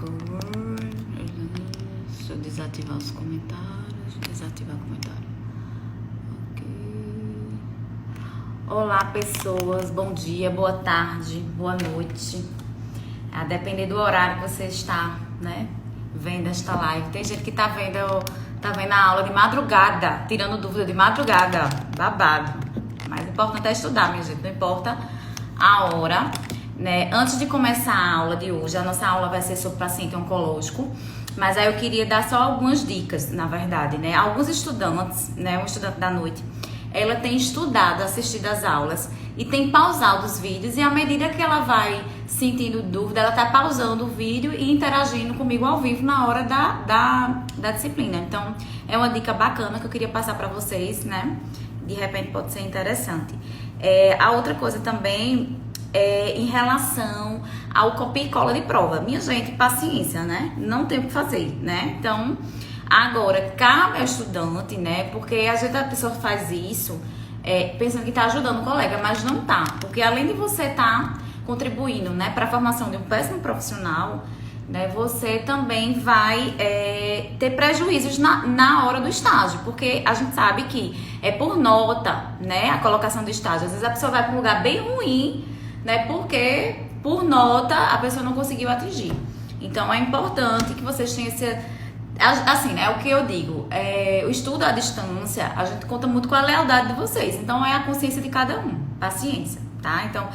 cor. Deixa eu desativar os comentários. Desativar comentário. Ok. Olá, pessoas. Bom dia, boa tarde, boa noite. A depender do horário que você está, né, vendo esta live. Tem gente que tá vendo a aula de madrugada, tirando dúvida de madrugada. Babado. Mas o importante é estudar, minha gente. Não importa a hora, né? Antes de começar a aula de hoje, a nossa aula vai ser sobre paciente oncológico. Mas aí eu queria dar só algumas dicas, na verdade, né? Alguns estudantes, né? Um estudante da noite, ela tem estudado, assistido às aulas e tem pausado os vídeos. E à medida que ela vai sentindo dúvida, ela tá pausando o vídeo e interagindo comigo ao vivo na hora da disciplina. Então, é uma dica bacana que eu queria passar para vocês, né? De repente pode ser interessante. A outra coisa também é em relação ao copia e cola de prova. Minha gente, paciência, né? Não tem o que fazer, né? Então, agora, cabe ao estudante, né? Porque às vezes a pessoa faz isso pensando que tá ajudando o colega, mas não tá. Porque além de você tá contribuindo, né, para a formação de um péssimo profissional, né, você também vai ter prejuízos na hora do estágio, porque a gente sabe que é por nota, né, a colocação do estágio. Às vezes a pessoa vai para um lugar bem ruim, né, porque por nota a pessoa não conseguiu atingir. Então é importante que vocês tenham esse... Assim, né, o que eu digo, o estudo à distância, a gente conta muito com a lealdade de vocês. Então é a consciência de cada um, paciência, tá? Então...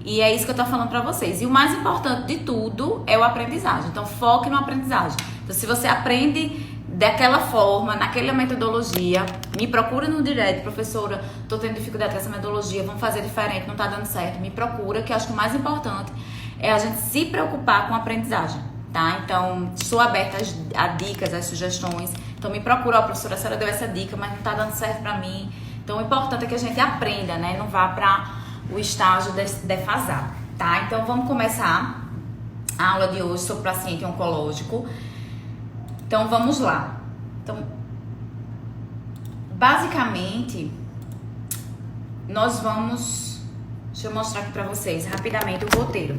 E é isso que eu tô falando pra vocês. E o mais importante de tudo é o aprendizagem. Então, foque no aprendizagem. Então, se você aprende daquela forma, naquela metodologia, me procura no direct, professora, tô tendo dificuldade com essa metodologia, vamos fazer diferente, não tá dando certo. Me procura, que eu acho que o mais importante é a gente se preocupar com a aprendizagem, tá? Então, estou aberta a dicas, às sugestões. Então, me procura, ó, professora, a senhora deu essa dica, mas não tá dando certo pra mim. Então, o importante é que a gente aprenda, né? Não vá pra o estágio defasado, tá? Então, vamos começar a aula de hoje sobre paciente oncológico. Então, vamos lá. Então, basicamente, nós vamos... Deixa eu mostrar aqui pra vocês rapidamente o roteiro.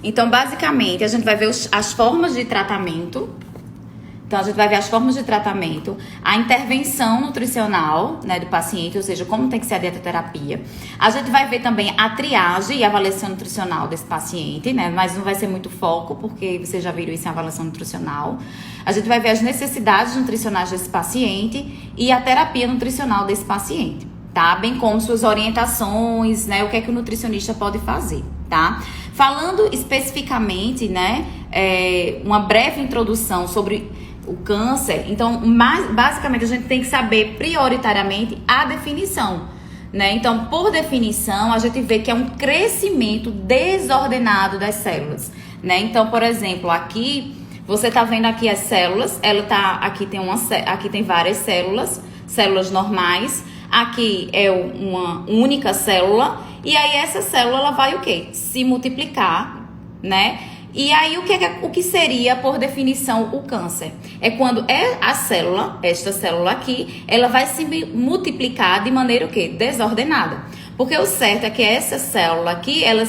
Então, basicamente, a gente vai ver as formas de tratamento. Então, a gente vai ver as formas de tratamento, a intervenção nutricional, né, do paciente, ou seja, como tem que ser a dietoterapia. A gente vai ver também a triagem e a avaliação nutricional desse paciente, né, mas não vai ser muito foco, porque vocês já viram isso em avaliação nutricional. A gente vai ver as necessidades nutricionais desse paciente e a terapia nutricional desse paciente, tá? Bem como suas orientações, né, o que é que o nutricionista pode fazer, tá? Falando especificamente, né, uma breve introdução sobre o câncer, então, basicamente, a gente tem que saber prioritariamente a definição, né? Então, por definição, a gente vê que é um crescimento desordenado das células, né? Então, por exemplo, aqui, você tá vendo aqui as células, aqui tem várias células normais, aqui é uma única célula, e aí essa célula, ela vai o quê? Se multiplicar, né? E aí, o que seria, por definição, o câncer? É quando esta célula aqui, ela vai se multiplicar de maneira o quê? Desordenada. Porque o certo é que essa célula aqui, ela,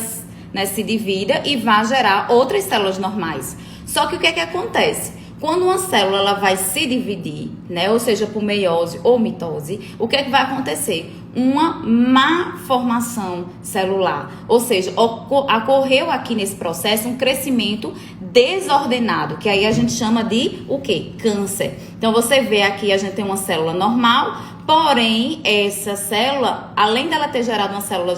né, se divida e vai gerar outras células normais. Só que o que é que acontece? Quando uma célula ela vai se dividir, né, ou seja, por meiose ou mitose, o que é que vai acontecer? Uma má formação celular, ou seja, ocorreu aqui nesse processo um crescimento desordenado, que aí a gente chama de o quê? Câncer. Então, você vê aqui, a gente tem uma célula normal, porém, essa célula, além dela ter gerado uma célula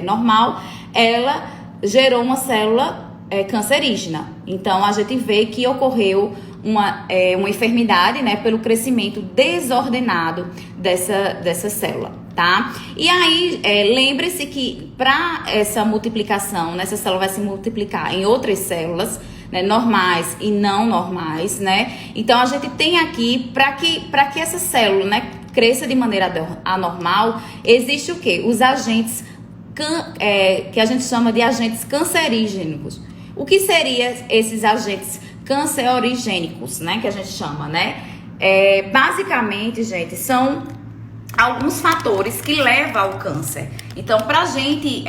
normal, ela gerou uma célula cancerígena. Então, a gente vê que ocorreu uma enfermidade, né, pelo crescimento desordenado dessa célula, tá? E aí, lembre-se que para essa multiplicação, essa célula vai se multiplicar em outras células, né, normais e não normais, né? Então, a gente tem aqui, para que essa célula, né, cresça de maneira anormal, existe o quê? Os agentes que a gente chama de agentes cancerígenos. O que seriam esses agentes cancerogênicos, né, que a gente chama, né? Basicamente, gente, são alguns fatores que levam ao câncer. Então, pra gente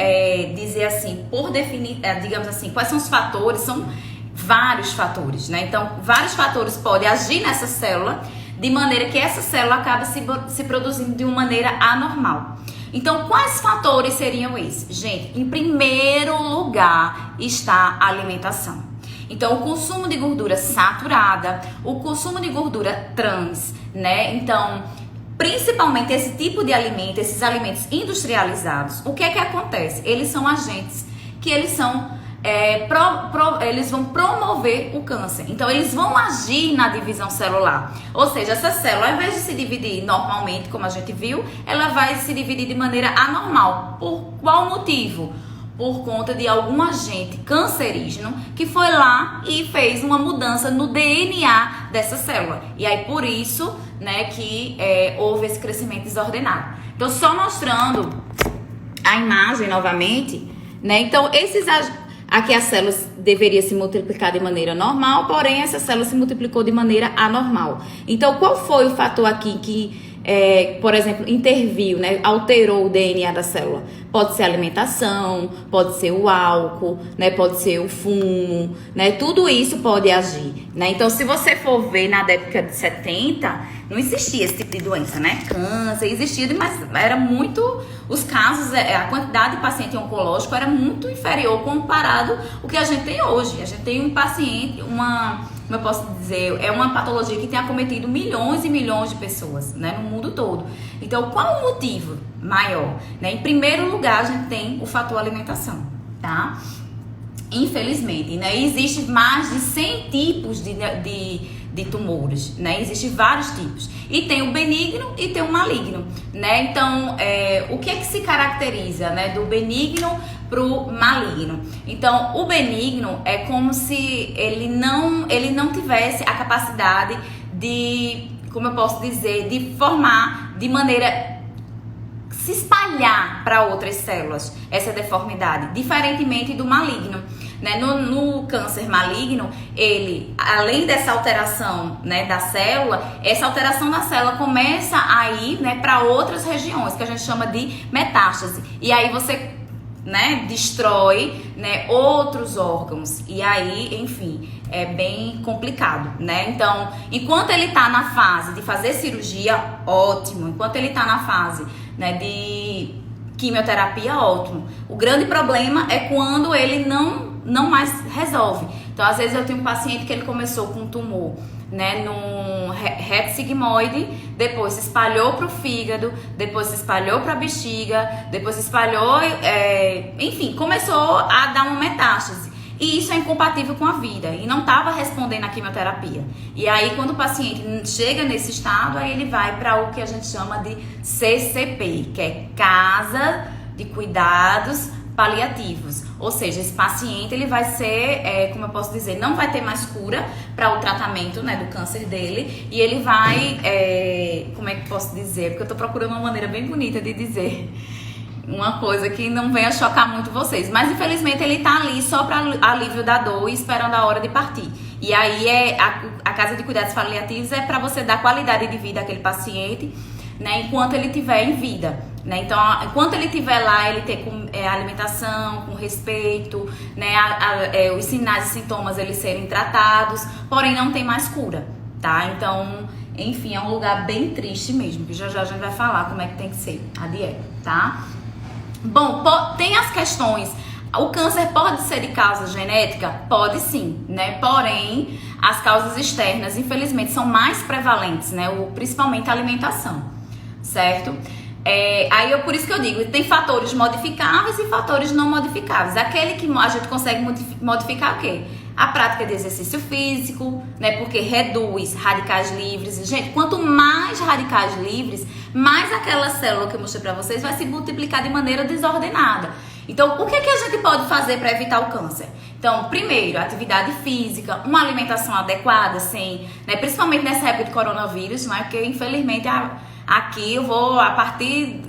dizer assim, por definir, digamos assim, quais são os fatores, são vários fatores, né? Então, vários fatores podem agir nessa célula de maneira que essa célula acaba se produzindo de uma maneira anormal. Então, quais fatores seriam esses? Gente, em primeiro lugar está a alimentação. Então, o consumo de gordura saturada, o consumo de gordura trans, né? Então, principalmente esse tipo de alimento, esses alimentos industrializados, o que é que acontece? Eles são agentes que eles são eles vão promover o câncer. Então, eles vão agir na divisão celular. Ou seja, essa célula, ao invés de se dividir normalmente, como a gente viu, ela vai se dividir de maneira anormal. Por qual motivo? Por conta de algum agente cancerígeno que foi lá e fez uma mudança no DNA dessa célula. E aí, por isso, né, que houve esse crescimento desordenado. Então, só mostrando a imagem novamente, né? Então, aqui a célula deveria se multiplicar de maneira normal, porém essa célula se multiplicou de maneira anormal. Então, qual foi o fator aqui que, por exemplo, interviu, né, alterou o DNA da célula? Pode ser a alimentação, pode ser o álcool, né, pode ser o fumo, né, tudo isso pode agir, né? Então, se você for ver na década de 70, não existia esse tipo de doença, né? Câncer existia, mas era muito... Os casos, a quantidade de paciente oncológico era muito inferior comparado ao que a gente tem hoje. A gente tem um paciente, como eu posso dizer, é uma patologia que tem acometido milhões e milhões de pessoas, né, no mundo todo. Então, qual o motivo maior? Né? Em primeiro lugar, a gente tem o fator alimentação, tá? Infelizmente, né, existe mais de 100 tipos de tumores, né? Existem vários tipos. E tem o benigno e tem o maligno, né? Então, o que é que se caracteriza, né, do benigno pro maligno? Então, o benigno é como se ele não tivesse a capacidade de, como eu posso dizer, de formar de maneira se espalhar para outras células essa deformidade, diferentemente do maligno, né? No câncer maligno, ele, além dessa alteração, né, da célula, essa alteração na célula começa a ir, né, para outras regiões, que a gente chama de metástase, e aí você, né, destrói, né, outros órgãos, e aí, enfim, é bem complicado, né? Então, enquanto ele tá na fase de fazer cirurgia, ótimo. Enquanto ele tá na fase, né, de quimioterapia, ótimo. O grande problema é quando ele não mais resolve. Então, às vezes eu tenho um paciente que ele começou com um tumor, né, no reto sigmoide, depois se espalhou pro fígado, depois se espalhou pra bexiga, depois se espalhou, enfim, começou a dar uma metástase. E isso é incompatível com a vida e não estava respondendo à quimioterapia. E aí, quando o paciente chega nesse estado, aí ele vai para o que a gente chama de CCP, que é Casa de Cuidados Paliativos. Ou seja, esse paciente ele vai ser, como eu posso dizer, não vai ter mais cura para o tratamento, né, do câncer dele. E ele vai, como é que eu posso dizer? Porque eu estou procurando uma maneira bem bonita de dizer uma coisa que não venha chocar muito vocês. Mas, infelizmente, ele tá ali só para alívio da dor e esperando a hora de partir. E aí, a Casa de Cuidados Paliativos é para você dar qualidade de vida àquele paciente, né, enquanto ele estiver em vida, né? Então, enquanto ele estiver lá, ele ter alimentação, com respeito, né, os sinais e sintomas eles serem tratados, porém não tem mais cura, tá? Então, enfim, é um lugar bem triste mesmo, que já a gente vai falar como é que tem que ser a dieta, tá? Bom, tem as questões. O câncer pode ser de causa genética? Pode sim, né? Porém, as causas externas, infelizmente, são mais prevalentes, né? Principalmente a alimentação, certo? Por isso que eu digo, tem fatores modificáveis e fatores não modificáveis. Aquele que a gente consegue modificar o quê? A prática de exercício físico, né? Porque reduz radicais livres. Gente, quanto mais radicais livres, mais aquela célula que eu mostrei pra vocês vai se multiplicar de maneira desordenada. Então, o que a gente pode fazer para evitar o câncer? Então, primeiro, atividade física, uma alimentação adequada, sim, né? Principalmente nessa época de coronavírus, né? Porque infelizmente aqui eu vou, a partir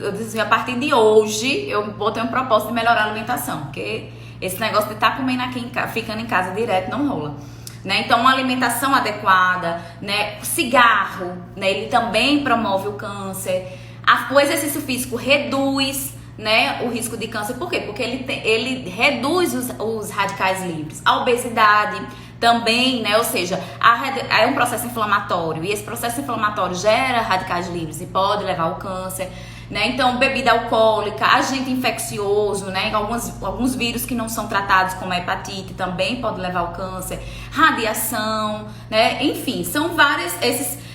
de hoje, eu vou ter um propósito de melhorar a alimentação, porque esse negócio de estar comendo aqui, ficando em casa direto, não rola, né? Então, uma alimentação adequada, né? Cigarro, né? Ele também promove o câncer. O exercício físico reduz, né, o risco de câncer. Por quê? Porque ele reduz os radicais livres. A obesidade também, né, ou seja, é um processo inflamatório, e esse processo inflamatório gera radicais livres e pode levar ao câncer, né? Então, bebida alcoólica, agente infeccioso, né, alguns vírus que não são tratados, como a hepatite, também pode levar ao câncer, radiação, né, enfim, são vários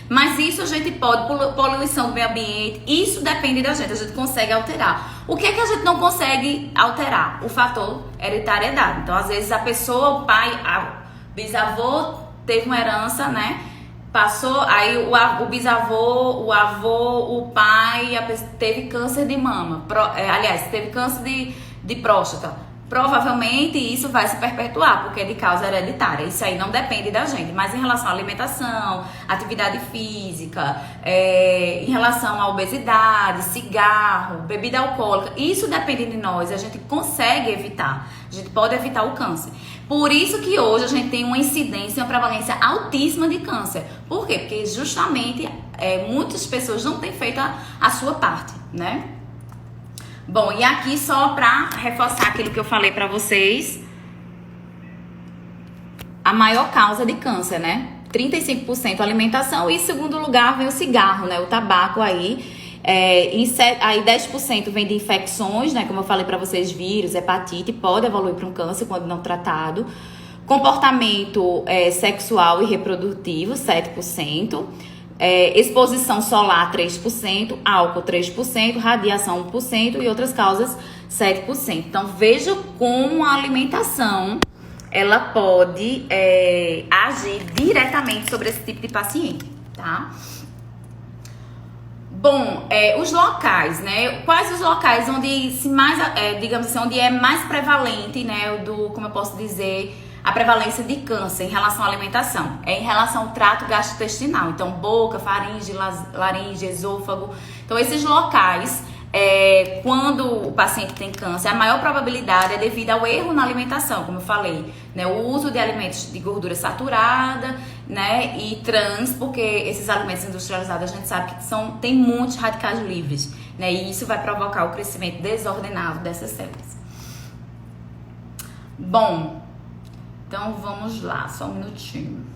mas isso a gente pode, poluição do meio ambiente, isso depende da gente, a gente consegue alterar. O que é que a gente não consegue alterar? O fator hereditariedade. Então, às vezes, a pessoa, o pai, bisavô teve uma herança, né? Passou, aí o bisavô, o avô, o pai teve câncer de mama. Aliás, teve câncer de próstata. Provavelmente isso vai se perpetuar, porque é de causa hereditária. Isso aí não depende da gente. Mas em relação à alimentação, atividade física, em relação à obesidade, cigarro, bebida alcoólica, isso depende de nós. A gente consegue evitar. A gente pode evitar o câncer. Por isso que hoje a gente tem uma incidência, uma prevalência altíssima de câncer. Por quê? Porque justamente muitas pessoas não têm feito a sua parte, né? Bom, e aqui só para reforçar aquilo que eu falei para vocês, a maior causa de câncer, né? 35% alimentação, e em segundo lugar vem o cigarro, né? O tabaco aí. Aí 10% vem de infecções, né? Como eu falei para vocês, vírus, hepatite, pode evoluir para um câncer quando não tratado. Comportamento sexual e reprodutivo, 7%. Exposição solar 3%, álcool 3%, radiação 1% e outras causas 7%. Então veja como a alimentação ela pode agir diretamente sobre esse tipo de paciente, tá? Bom, os locais, né? Quais os locais onde digamos assim, onde é mais prevalente, né? Como eu posso dizer, a prevalência de câncer em relação à alimentação? É em relação ao trato gastrointestinal. Então, boca, faringe, laringe, esôfago. Então, esses locais, quando o paciente tem câncer, a maior probabilidade é devido ao erro na alimentação, como eu falei, né? O uso de alimentos de gordura saturada, né? E trans, porque esses alimentos industrializados a gente sabe que tem muitos radicais livres, né? E isso vai provocar o crescimento desordenado dessas células. Bom, então vamos lá, só um minutinho.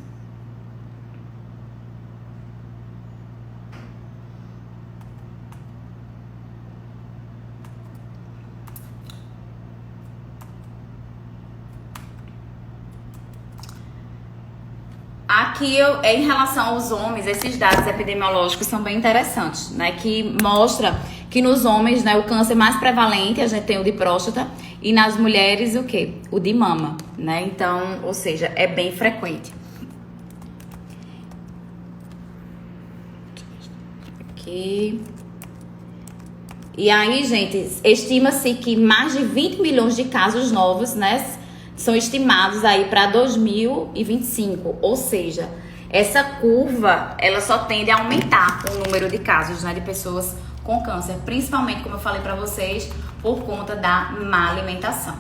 Aqui, em relação aos homens, esses dados epidemiológicos são bem interessantes, né? Que mostra que nos homens, né, o câncer mais prevalente, a gente tem o de próstata, e nas mulheres o quê? O de mama, né? Então, ou seja, é bem frequente. Aqui. E aí, gente, estima-se que mais de 20 milhões de casos novos, né, são estimados aí para 2025, ou seja, essa curva, ela só tende a aumentar o número de casos, né, de pessoas com câncer, principalmente, como eu falei para vocês, por conta da má alimentação,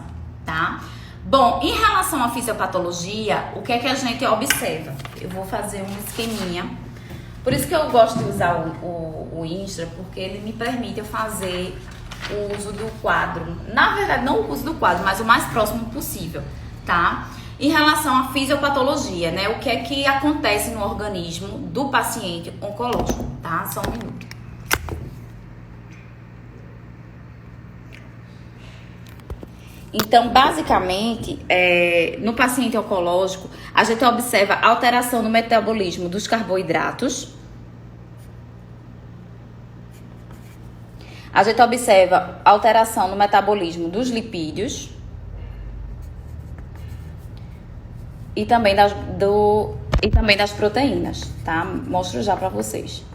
tá? Bom, em relação à fisiopatologia, o que é que a gente observa? Eu vou fazer um esqueminha. Por isso que eu gosto de usar o Instra, porque ele me permite eu fazer o uso do quadro. Na verdade, não o uso do quadro, mas o mais próximo possível, tá? Em relação à fisiopatologia, né? O que é que acontece no organismo do paciente oncológico, tá? Só um minuto. Então, basicamente, no paciente oncológico, a gente observa alteração no metabolismo dos carboidratos. A gente observa alteração no metabolismo dos lipídios. E também das proteínas, tá? Mostro já pra vocês.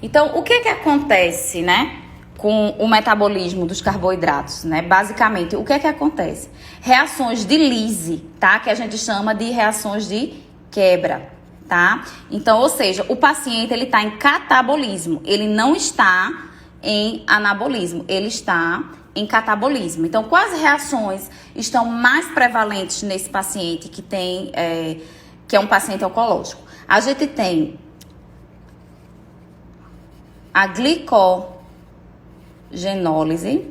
Então, o que acontece, né, com o metabolismo dos carboidratos, né? Basicamente, o que acontece? Reações de Lise, tá? Que a gente chama de reações de quebra, tá? Então, ou seja, o paciente, ele tá em catabolismo, ele não está em anabolismo, ele está em catabolismo. Então, quais reações estão mais prevalentes nesse paciente que tem, que é um paciente oncológico? A gente tem a glicogenólise.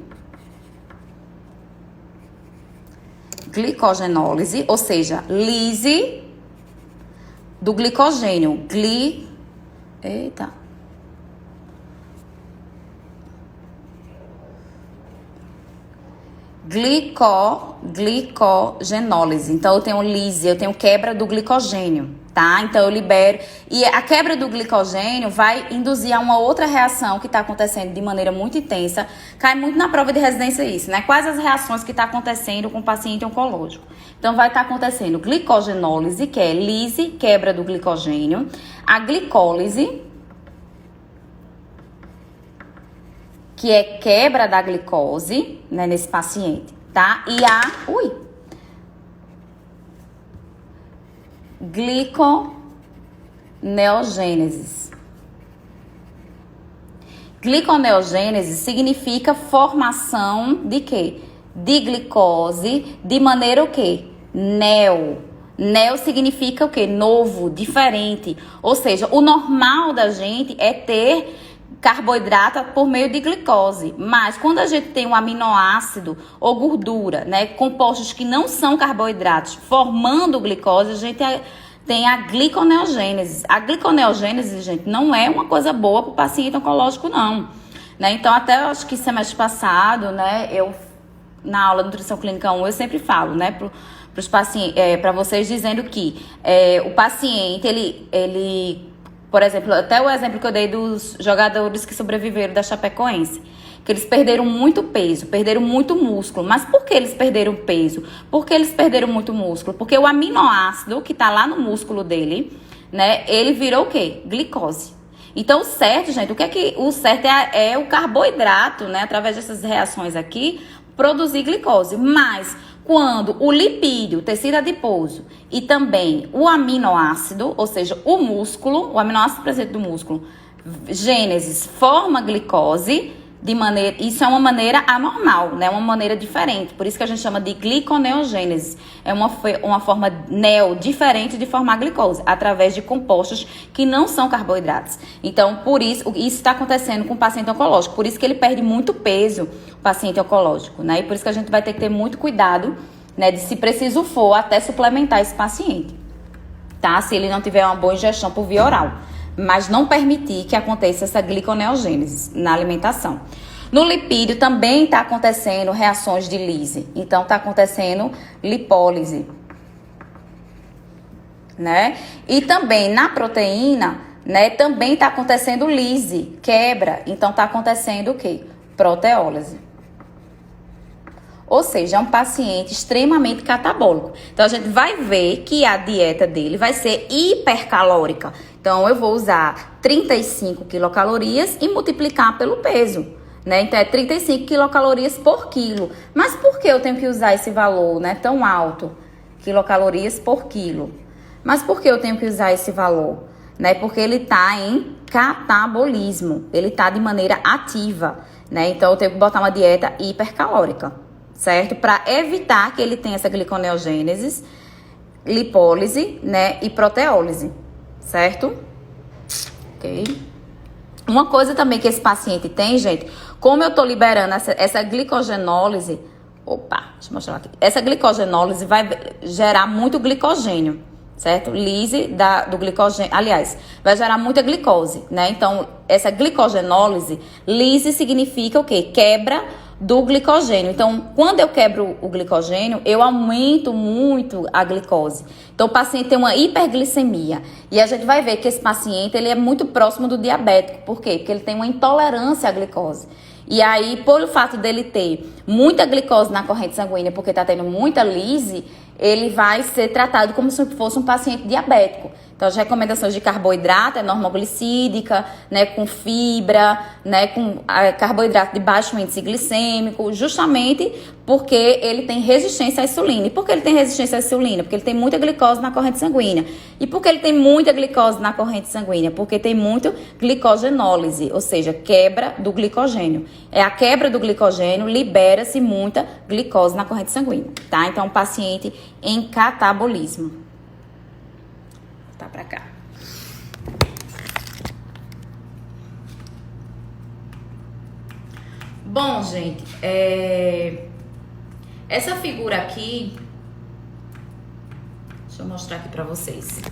Glicogenólise, ou seja, lise do glicogênio. Glicogenólise. Então, eu tenho lise, eu tenho quebra do glicogênio, tá? Então, eu libero. E a quebra do glicogênio vai induzir a uma outra reação que está acontecendo de maneira muito intensa. Cai muito na prova de residência isso, né? Quais as reações que está acontecendo com o paciente oncológico? Então, vai estar acontecendo glicogenólise, que é lise, quebra do glicogênio. A glicólise, que é quebra da glicose, né, nesse paciente, tá? E a gliconeogênese. Gliconeogênese significa formação de quê? De glicose, de maneira o quê? Neo. Neo significa o quê? Novo, diferente. Ou seja, o normal da gente é ter carboidrato por meio de glicose, mas quando a gente tem um aminoácido ou gordura, né, compostos que não são carboidratos, formando glicose, a gente tem a gliconeogênese. A gliconeogênese, gente, não é uma coisa boa para o paciente oncológico, não. Né? Então, até eu acho que semestre passado, né, na aula de nutrição clínica 1, eu sempre falo, né, para vocês, dizendo que o paciente, ele por exemplo, até o exemplo que eu dei dos jogadores que sobreviveram da Chapecoense, que eles perderam muito peso, perderam muito músculo. Mas por que eles perderam peso? Por que eles perderam muito músculo? Porque o aminoácido que está lá no músculo dele, né, ele virou o quê? Glicose. Então, o certo, gente, o certo é o carboidrato, né, através dessas reações aqui, produzir glicose. Mas quando o lipídio, o tecido adiposo e também o aminoácido, ou seja, o aminoácido presente do músculo, gênesis, forma glicose, isso é uma maneira anormal, né? Uma maneira diferente. Por isso que a gente chama de gliconeogênese. É uma forma diferente de formar glicose, através de compostos que não são carboidratos. Então, por isso está acontecendo com o paciente oncológico. Por isso que ele perde muito peso, o paciente oncológico, né? E por isso que a gente vai ter que ter muito cuidado, né? De, se preciso for, até suplementar esse paciente, tá? Se ele não tiver uma boa ingestão por via oral. Mas não permitir que aconteça essa gliconeogênese na alimentação. No lipídio também está acontecendo reações de lise. Então, está acontecendo lipólise, né? E também na proteína, né, também está acontecendo lise, quebra. Então, está acontecendo o quê? Proteólise. Ou seja, é um paciente extremamente catabólico. Então, a gente vai ver que a dieta dele vai ser hipercalórica. Então, eu vou usar 35 quilocalorias e multiplicar pelo peso, né? Então, é 35 quilocalorias por quilo. Mas por que eu tenho que usar esse valor, né, tão alto? Quilocalorias por quilo. Mas por que eu tenho que usar esse valor? Né? Porque ele está em catabolismo. Ele está de maneira ativa, né? Então, eu tenho que botar uma dieta hipercalórica, certo? Para evitar que ele tenha essa gliconeogênese, lipólise, né, e proteólise, certo? Ok. Uma coisa também que esse paciente tem, gente, como eu tô liberando essa glicogenólise, deixa eu mostrar aqui. Essa glicogenólise vai gerar muito glicogênio, certo? Lise do glicogênio, aliás, vai gerar muita glicose, né? Então, essa glicogenólise, lise significa o quê? Quebra do glicogênio. Então, quando eu quebro o glicogênio, eu aumento muito a glicose. Então, o paciente tem uma hiperglicemia. E a gente vai ver que esse paciente, ele é muito próximo do diabético. Por quê? Porque ele tem uma intolerância à glicose. E aí, por o fato dele ter muita glicose na corrente sanguínea, porque está tendo muita lise, ele vai ser tratado como se fosse um paciente diabético. Então, as recomendações de carboidrato é normoglicídica, né, com fibra, né, com carboidrato de baixo índice glicêmico, justamente porque ele tem resistência à insulina. E por que ele tem resistência à insulina? Porque ele tem muita glicose na corrente sanguínea. E por que ele tem muita glicose na corrente sanguínea? Porque tem muito glicogenólise, ou seja, quebra do glicogênio. É a quebra do glicogênio, libera-se muita glicose na corrente sanguínea, tá? Então, paciente em catabolismo. Tá pra cá. Bom, gente, essa figura aqui, deixa eu mostrar aqui pra vocês.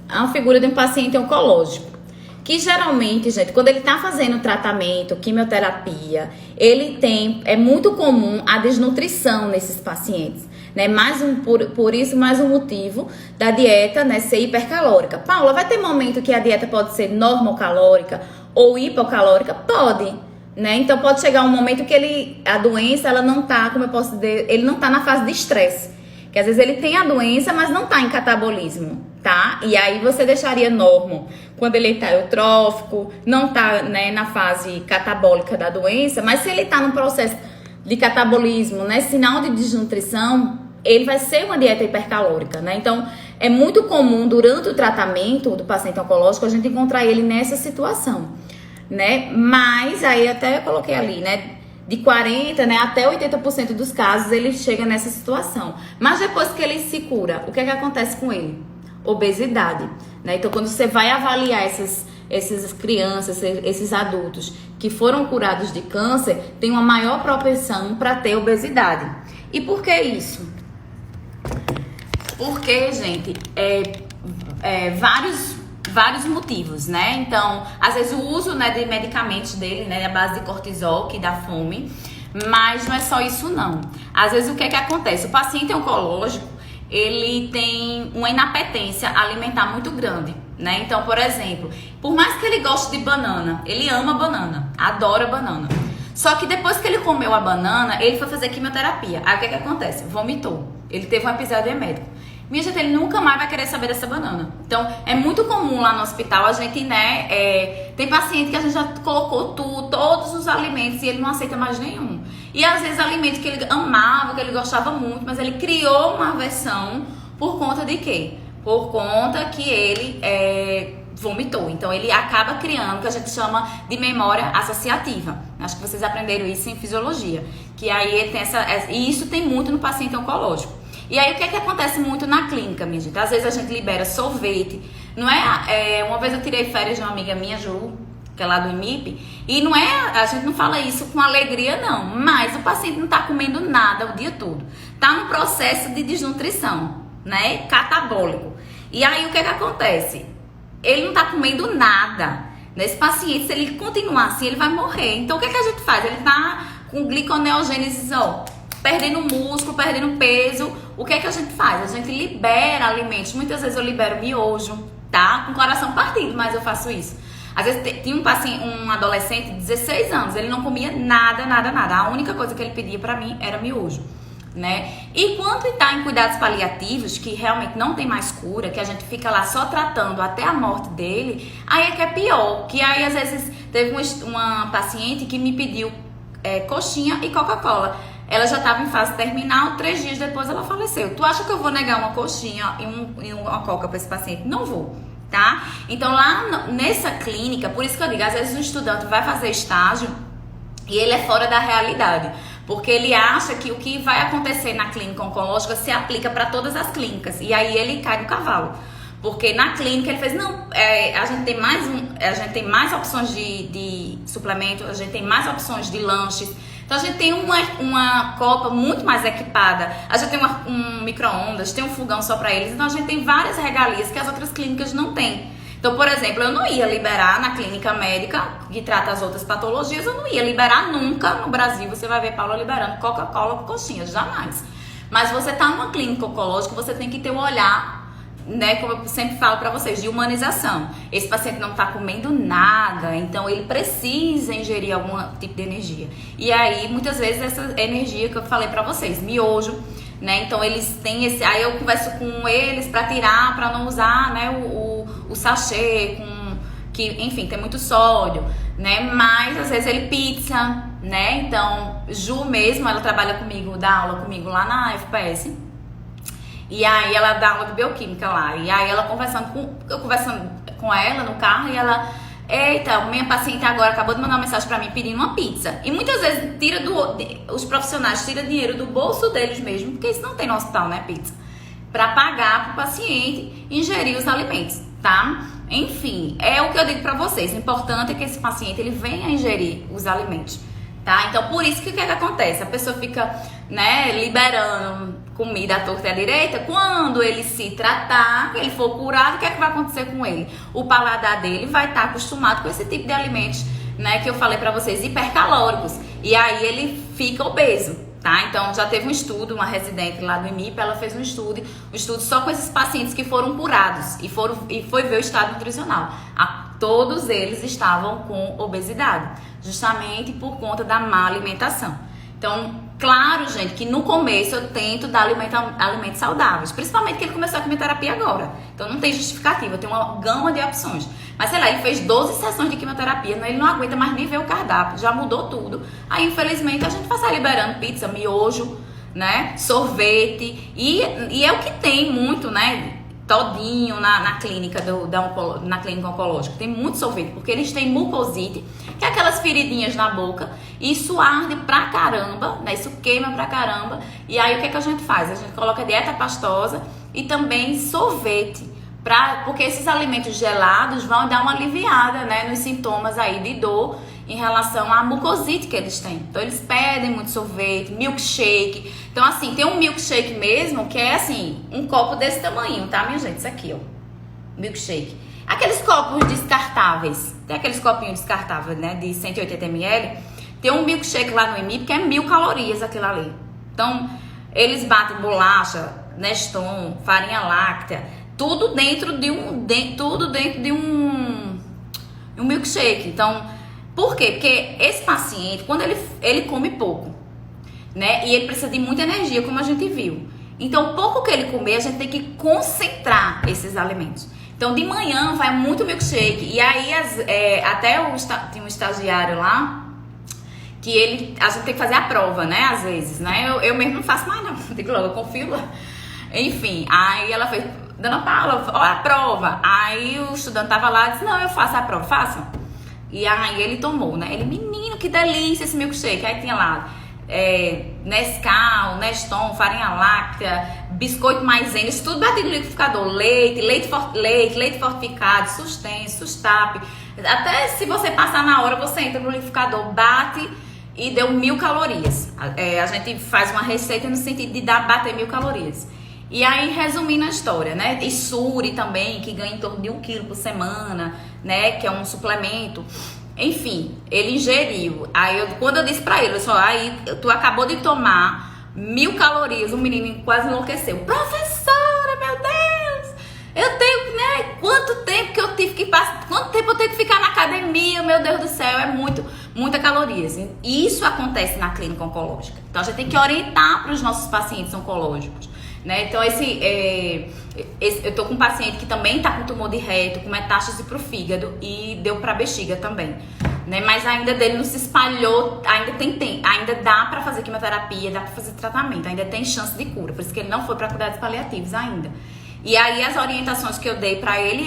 É uma figura de um paciente oncológico, que geralmente, gente, quando ele tá fazendo tratamento, quimioterapia, é muito comum a desnutrição nesses pacientes, né? Por isso, mais um motivo da dieta, né, ser hipercalórica. Paula, vai ter momento que a dieta pode ser normocalórica ou hipocalórica? Pode, né? Então pode chegar um momento que a doença, ela não tá, como eu posso dizer, ele não tá na fase de estresse. Que às vezes ele tem a doença, mas não tá em catabolismo, tá? E aí você deixaria normo quando ele tá eutrófico, não tá, né, na fase catabólica da doença, mas se ele tá no processo de catabolismo, né, sinal de desnutrição, ele vai ser uma dieta hipercalórica, né? Então, é muito comum durante o tratamento do paciente oncológico a gente encontrar ele nessa situação, né? Mas aí até eu coloquei ali, né? De 40%, né, até 80% dos casos ele chega nessa situação. Mas depois que ele se cura, o que é que acontece com ele? Obesidade, né? Então, quando você vai avaliar essas crianças, esses adultos que foram curados de câncer, tem uma maior propensão para ter obesidade. E por que isso? Porque, gente, vários motivos, né? Então, às vezes o uso, né, de medicamentos dele, né, a base de cortisol, que dá fome, mas não é só isso não. Às vezes o que é que acontece? O paciente oncológico, ele tem uma inapetência alimentar muito grande, né? Então, por exemplo, por mais que ele goste de banana, ele ama banana, adora banana. Só que depois que ele comeu a banana, ele foi fazer quimioterapia. Aí o que é que acontece? Vomitou. Ele teve um episódio médico. Minha gente, ele nunca mais vai querer saber dessa banana. Então, é muito comum lá no hospital a gente, né, tem paciente que a gente já colocou todos os alimentos e ele não aceita mais nenhum. E às vezes alimentos que ele amava, que ele gostava muito, mas ele criou uma aversão por conta de quê? Por conta que ele vomitou. Então, ele acaba criando o que a gente chama de memória associativa. Acho que vocês aprenderam isso em fisiologia. Que aí ele tem e isso tem muito no paciente oncológico. E aí, o que é que acontece muito na clínica, minha gente? Às vezes a gente libera sorvete. Não uma vez eu tirei férias de uma amiga minha, Ju, que é lá do IMIP, e a gente não fala isso com alegria, não. Mas o paciente não tá comendo nada o dia todo. Tá no processo de desnutrição, né? Catabólico. E aí, o que é que acontece? Ele não tá comendo nada. Nesse paciente, se ele continuar assim, ele vai morrer. Então, o que é que a gente faz? Ele tá com gliconeogênese, perdendo músculo, perdendo peso. O que é que a gente faz? A gente libera alimentos. Muitas vezes eu libero miojo, tá? Com o coração partido, mas eu faço isso. Às vezes tinha um adolescente de 16 anos, ele não comia nada. A única coisa que ele pedia pra mim era miojo, né? E quando tá em cuidados paliativos, que realmente não tem mais cura, que a gente fica lá só tratando até a morte dele, aí é que é pior. Que aí às vezes teve uma paciente que me pediu coxinha e Coca-Cola. Ela já estava em fase terminal, 3 dias depois ela faleceu. Tu acha que eu vou negar uma coxinha e uma coca para esse paciente? Não vou, tá? Então lá nessa clínica, por isso que eu digo, às vezes um estudante vai fazer estágio e ele é fora da realidade. Porque ele acha que o que vai acontecer na clínica oncológica se aplica para todas as clínicas. E aí ele cai do cavalo. Porque na clínica ele fez, não, a gente tem mais opções de suplemento, a gente tem mais opções de lanches. Então a gente tem uma copa muito mais equipada, a gente tem um micro-ondas, tem um fogão só para eles, então a gente tem várias regalias que as outras clínicas não têm. Então, por exemplo, eu não ia liberar na clínica médica, que trata as outras patologias, eu não ia liberar nunca no Brasil, você vai ver Paula liberando Coca-Cola com coxinhas, jamais. Mas você tá numa clínica oncológica, você tem que ter um olhar, né, como eu sempre falo pra vocês, de humanização. Esse paciente não tá comendo nada, então ele precisa ingerir algum tipo de energia. E aí, muitas vezes, essa energia que eu falei pra vocês, miojo, né, então eles têm aí eu converso com eles pra tirar, pra não usar, né, o sachê, que, enfim, tem muito sódio, né, mas às vezes ele pizza, né, então, Ju mesmo, ela trabalha comigo, dá aula comigo lá na FPS. E aí ela dá aula de bioquímica lá. E aí ela conversando com ela no carro e ela... Eita, minha paciente agora acabou de mandar uma mensagem pra mim pedindo uma pizza. E muitas vezes os profissionais tiram dinheiro do bolso deles mesmo, porque isso não tem no hospital, né, pizza. para pagar para o paciente ingerir os alimentos, tá? Enfim, é o que eu digo para vocês. O importante é que esse paciente ele venha ingerir os alimentos, tá? Então, por isso que o que acontece? A pessoa fica, né, liberando comida à torta e à direita. Quando ele se tratar, ele for curado, o que é que vai acontecer com ele? O paladar dele vai estar acostumado com esse tipo de alimentos, né, que eu falei para vocês, hipercalóricos. E aí ele fica obeso. Tá? Então, já teve um estudo, uma residente lá do IMIP, ela fez um estudo só com esses pacientes que foram curados e foi ver o estado nutricional. Todos eles estavam com obesidade, justamente por conta da má alimentação. Então, claro, gente, que no começo eu tento dar alimentos saudáveis, principalmente que ele começou a quimioterapia agora. Então, não tem justificativa, tem uma gama de opções. Mas, sei lá, ele fez 12 sessões de quimioterapia, ele não aguenta mais nem ver o cardápio, já mudou tudo. Aí, infelizmente, a gente vai sair liberando pizza, miojo, né, sorvete, e é o que tem muito, né, todinho na clínica na clínica oncológica. Tem muito sorvete, porque eles têm mucosite, que é aquelas feridinhas na boca, e isso arde pra caramba, né? Isso queima pra caramba. E aí o que a gente faz? A gente coloca dieta pastosa e também sorvete, porque esses alimentos gelados vão dar uma aliviada, né, nos sintomas aí de dor em relação à mucosite que eles têm. Então eles pedem muito sorvete, milkshake. Então assim, tem um milkshake mesmo que é assim, um copo desse tamanho, tá, minha gente? Isso aqui, ó, milkshake. Aqueles copos descartáveis, tem aqueles copinhos descartáveis, né, de 180 ml. Tem um milkshake lá no IMIP que é 1000 calorias aquilo ali. Então eles batem bolacha, Neston, farinha láctea, tudo dentro de um milkshake. Então, por quê? Porque esse paciente, quando ele come pouco, né? E ele precisa de muita energia, como a gente viu. Então, o pouco que ele comer, a gente tem que concentrar esses alimentos. Então, de manhã vai muito milkshake. E aí, tem um estagiário lá, que a gente tem que fazer a prova, né? Às vezes, né? Eu mesmo não faço mais, não. Digo logo, eu confio lá. Enfim, aí ela fez, Dona Paula, olha a prova. Aí o estudante tava lá e disse, não, eu faço a prova, faça. E aí ele tomou, né? Ele, menino, que delícia esse milkshake. Aí tinha lá Nescau, Neston, farinha láctea, biscoito maisena, isso tudo batido no liquidificador. Leite fortificado, Sustém, Sustap. Até se você passar na hora, você entra no liquidificador, bate e deu 1000 calorias. A gente faz uma receita no sentido de bater 1000 calorias. E aí, resumindo a história, né? E Suri também, que ganha em torno de 1 quilo por semana, né? Que é um suplemento. Enfim, ele ingeriu. Aí, quando eu disse pra ele, tu acabou de tomar 1000 calorias, o menino quase enlouqueceu. Professora, meu Deus! Eu tenho, né? Quanto tempo eu tenho que ficar na academia? Meu Deus do céu, é muita calorias. E isso acontece na clínica oncológica. Então, a gente tem que orientar para os nossos pacientes oncológicos. Né? Então, eu tô com um paciente que também tá com tumor de reto, com metástase pro fígado e deu pra bexiga também, né? Mas ainda dele não se espalhou, ainda dá pra fazer quimioterapia, dá pra fazer tratamento, ainda tem chance de cura, por isso que ele não foi pra cuidados paliativos ainda. E aí as orientações que eu dei pra ele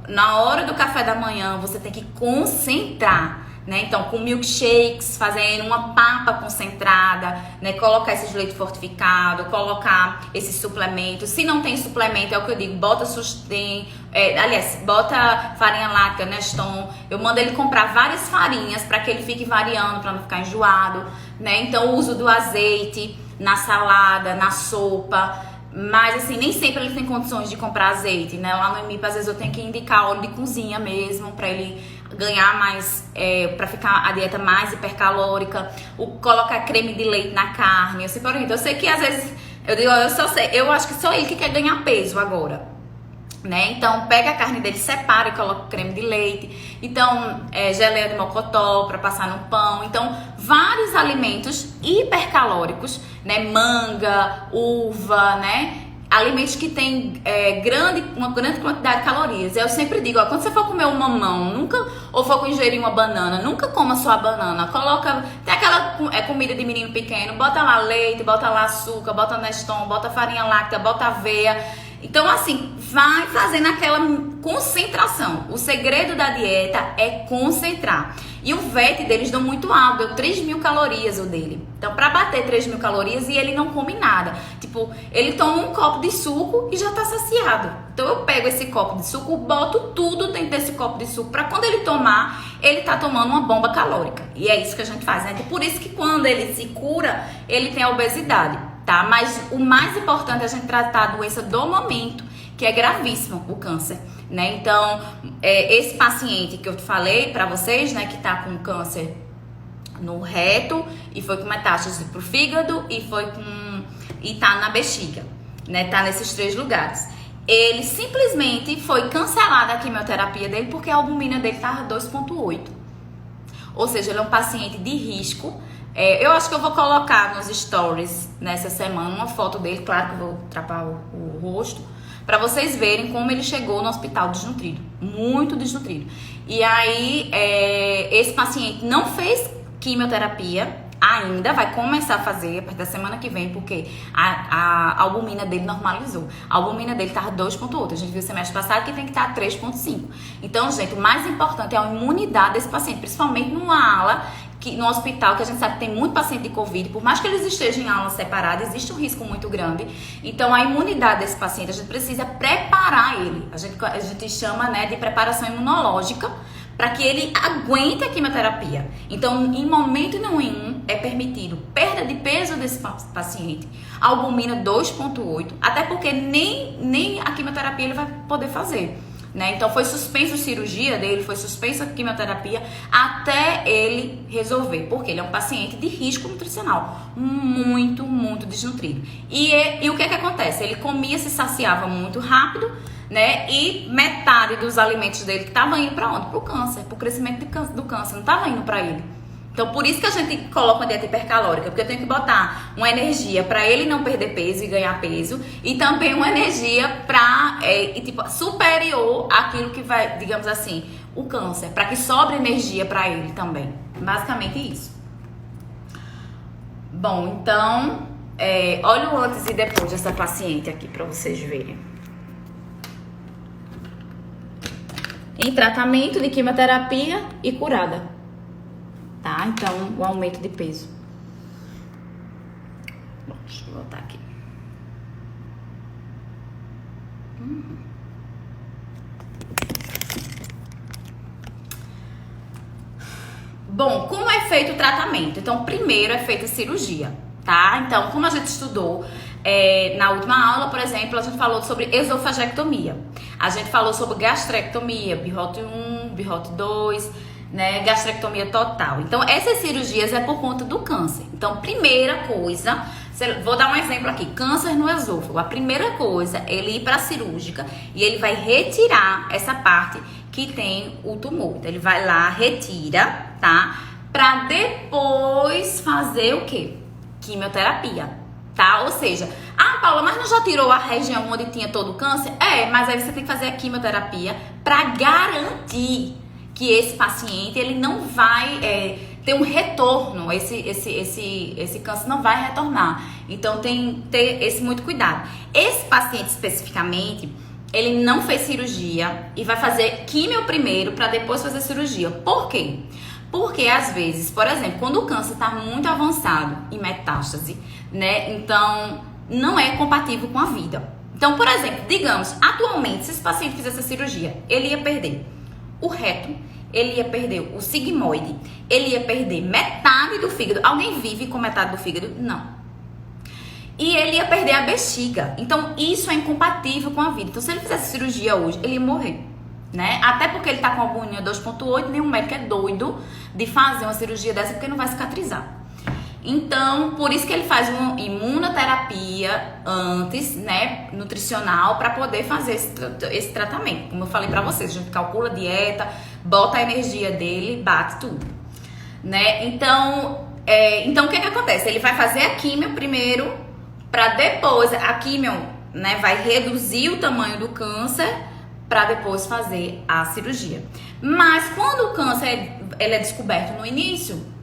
na hora do café da manhã, você tem que concentrar, né? Então, com milkshakes, fazendo uma papa concentrada, né? Colocar esses leite fortificado, colocar esses suplementos. Se não tem suplemento, é o que eu digo, bota Sustém, bota farinha láctea, Neston. Eu mando ele comprar várias farinhas para que ele fique variando, para não ficar enjoado, né? Então, o uso do azeite na salada, na sopa. Mas assim, nem sempre ele tem condições de comprar azeite, né? Lá no IMIP, às vezes eu tenho que indicar óleo de cozinha mesmo, para ele ganhar mais, para ficar a dieta mais hipercalórica. Colocar creme de leite na carne. Eu sei que às vezes, eu acho que só ele que quer ganhar peso agora, né? Então, pega a carne dele, separa e coloca creme de leite. Então, geleia de mocotó para passar no pão. Então, vários alimentos hipercalóricos, né? Manga, uva, né? Alimentos que têm uma grande quantidade de calorias. Eu sempre digo, quando você for comer um mamão, ou for ingerir uma banana, nunca coma só a banana. Tem aquela comida de menino pequeno, bota lá leite, bota lá açúcar, bota Neston, bota farinha láctea, bota aveia. Então, assim, vai fazendo aquela concentração. O segredo da dieta é concentrar. E o VET deles deu muito alto, deu 3.000 calorias o dele. Então, pra bater 3.000 calorias, e ele não come nada. Tipo, ele toma um copo de suco e já tá saciado. Então, eu pego esse copo de suco, boto tudo dentro desse copo de suco, pra quando ele tomar, ele tá tomando uma bomba calórica. E é isso que a gente faz, né? Então, por isso que quando ele se cura, ele tem a obesidade, tá? Mas o mais importante é a gente tratar a doença do momento, que é gravíssimo, o câncer, né? Então, esse paciente que eu falei pra vocês, né, que tá com câncer no reto e foi com metástase pro fígado e tá na bexiga, né? Tá nesses 3 lugares. Ele simplesmente foi cancelada a quimioterapia dele porque a albumina dele tava 2,8. Ou seja, ele é um paciente de risco. Eu acho que eu vou colocar nos stories nessa semana uma foto dele, claro que eu vou trapar o rosto, para vocês verem como ele chegou no hospital desnutrido, muito desnutrido. E aí, esse paciente não fez quimioterapia ainda, vai começar a fazer a partir da semana que vem, porque a albumina dele normalizou. A albumina dele estava 2,8, a gente viu semestre passado que tem que estar 3,5. Então, gente, o mais importante é a imunidade desse paciente, principalmente numa ala, no hospital, que a gente sabe que tem muito paciente de Covid, por mais que eles estejam em aulas separadas, existe um risco muito grande. Então, a imunidade desse paciente, a gente precisa preparar ele. A gente chama, né, de preparação imunológica, para que ele aguente a quimioterapia. Então, em momento nenhum é permitido perda de peso desse paciente, albumina 2,8, até porque nem a quimioterapia ele vai poder fazer, né? Então foi suspensa a cirurgia dele, foi suspensa a quimioterapia até ele resolver, porque ele é um paciente de risco nutricional, muito, muito desnutrido. E o que acontece? Ele comia, se saciava muito rápido, né? E metade dos alimentos dele que estavam indo para onde? Para o câncer, para o crescimento do câncer, não estava indo para ele. Então, por isso que a gente coloca uma dieta hipercalórica, porque eu tenho que botar uma energia para ele não perder peso e ganhar peso, e também uma energia para superior àquilo que vai, digamos assim, o câncer, para que sobre energia para ele também. Basicamente isso. Bom, então, olha o antes e depois dessa paciente aqui para vocês verem. Em tratamento de quimioterapia e curada. Tá? Então, o aumento de peso. Bom, deixa eu voltar aqui. Bom, como é feito o tratamento? Então, primeiro é feita a cirurgia, tá? Então, como a gente estudou na última aula, por exemplo, a gente falou sobre esofagectomia. A gente falou sobre gastrectomia, Beroth 1, Beroth 2, né, gastrectomia total. Então, essas cirurgias é por conta do câncer. Então, primeira coisa, vou dar um exemplo aqui, câncer no esôfago. A primeira coisa, ele ir para a cirúrgica e ele vai retirar essa parte que tem o tumor. Então, ele vai lá, retira, tá? Para depois fazer o quê? Quimioterapia, tá? Ou seja, Paula, mas não já tirou a região onde tinha todo o câncer? Mas aí você tem que fazer a quimioterapia para garantir que esse paciente ele não vai ter um retorno, esse câncer não vai retornar. Então tem que ter esse muito cuidado. Esse paciente especificamente, ele não fez cirurgia e vai fazer quimio primeiro para depois fazer cirurgia. Por quê? Porque às vezes, por exemplo, quando o câncer está muito avançado em metástase, né? Então não é compatível com a vida. Então, por exemplo, digamos, atualmente, se esse paciente fizesse a cirurgia, ele ia perder o reto, ele ia perder o sigmoide, ele ia perder metade do fígado. Alguém vive com metade do fígado? Não. E ele ia perder a bexiga. Então, isso é incompatível com a vida. Então, se ele fizesse cirurgia hoje, ele ia morrer, né? Até porque ele tá com a albumina 2,8, nenhum médico é doido de fazer uma cirurgia dessa, porque não vai cicatrizar. Então, por isso que ele faz uma imunoterapia antes, né, nutricional, para poder fazer esse tratamento. Como eu falei pra vocês, a gente calcula a dieta, bota a energia dele, bate tudo, né? Então o que acontece? Ele vai fazer a químio primeiro, para depois, a químio, né, vai reduzir o tamanho do câncer, para depois fazer a cirurgia. Mas quando o câncer ele é descoberto no início,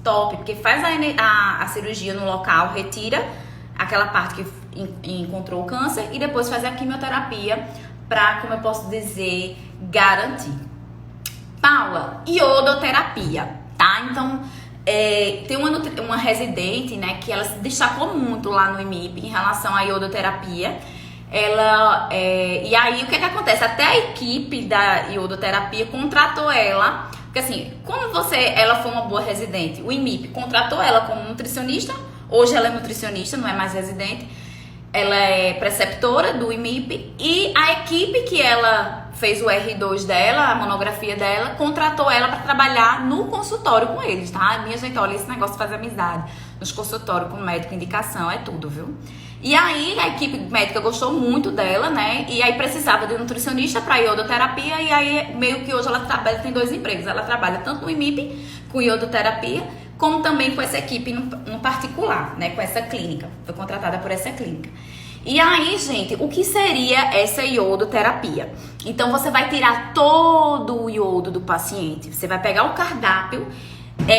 top, porque faz a cirurgia no local, retira aquela parte que encontrou o câncer e depois faz a quimioterapia para, como eu posso dizer, garantir. Paula, iodoterapia, tá? Então, tem uma residente, né, que ela se destacou muito lá no IMIP em relação à iodoterapia. E aí, o que acontece? Até a equipe da iodoterapia contratou ela, porque assim, como ela foi uma boa residente, o IMIP contratou ela como nutricionista, hoje ela é nutricionista, não é mais residente, ela é preceptora do IMIP, e a equipe que ela fez o R2 dela, a monografia dela, contratou ela para trabalhar no consultório com eles, tá? Minha gente, olha, esse negócio de fazer amizade nos consultórios com médico, indicação, é tudo, viu? E aí a equipe médica gostou muito dela, né? E aí precisava de um nutricionista para iodoterapia, e aí meio que hoje ela trabalha, tem 2 empregos, ela trabalha tanto no IMIP com iodoterapia, como também com essa equipe no particular, né? Com essa clínica, foi contratada por essa clínica. E aí, gente, o que seria essa iodoterapia? Então, você vai tirar todo o iodo do paciente, você vai pegar o cardápio,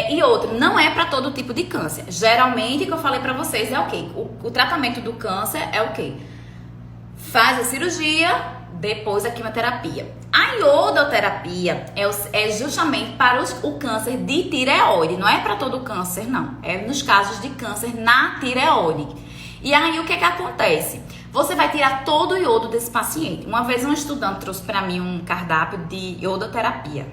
e outro, não é para todo tipo de câncer. Geralmente, o que eu falei para vocês é o quê? O tratamento do câncer é o quê? Faz a cirurgia, depois a quimioterapia. A iodoterapia é justamente para o câncer de tireoide, não é para todo câncer, não. É nos casos de câncer na tireoide. E aí, o que acontece? Você vai tirar todo o iodo desse paciente. Uma vez um estudante trouxe para mim um cardápio de iodoterapia,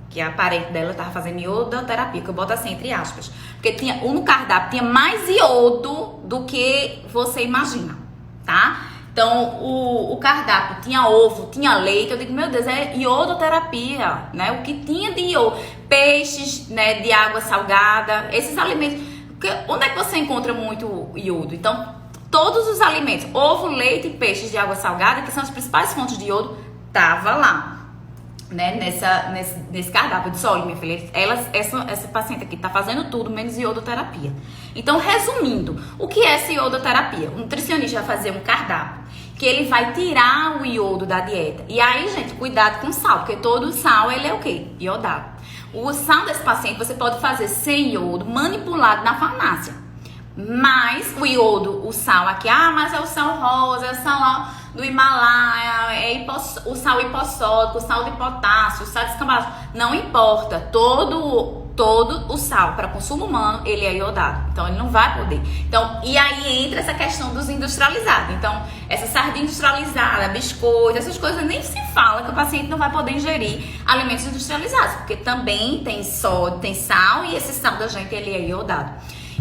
que a parente dela estava fazendo iodoterapia, que eu boto assim entre aspas, porque no cardápio tinha mais iodo do que você imagina, tá? Então, o cardápio tinha ovo, tinha leite, eu digo, meu Deus, é iodoterapia, né? O que tinha de iodo, peixes, né, de água salgada, esses alimentos. Onde é que você encontra muito iodo? Então, todos os alimentos, ovo, leite e peixes de água salgada, que são as principais fontes de iodo, tava lá, né, nesse cardápio. Eu disse, olha, minha filha, essa paciente aqui tá fazendo tudo menos iodoterapia. Então, resumindo, o que é essa iodoterapia? O nutricionista vai fazer um cardápio que ele vai tirar o iodo da dieta. E aí, gente, cuidado com o sal, porque todo sal, ele é o quê? Iodado. O sal desse paciente você pode fazer sem iodo, manipulado na farmácia. Mas o iodo, o sal aqui, mas é o sal rosa, é o sal do Himalaia, o sal hipossódico, o sal de potássio, o sal de escambau. Não importa, todo o sal para consumo humano, ele é iodado. Então, ele não vai poder. Então, e aí entra essa questão dos industrializados. Então, essa sardinha industrializada, biscoito, essas coisas, nem se fala que o paciente não vai poder ingerir alimentos industrializados, porque também tem sódio, tem sal, e esse sal da gente, ele é iodado.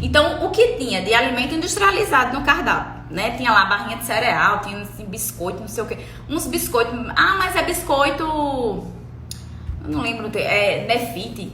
Então, o que tinha de alimento industrializado no cardápio, né? Tinha lá barrinha de cereal, tinha assim, biscoito, não sei o que. Uns biscoitos, mas é biscoito, eu não lembro, Nefite,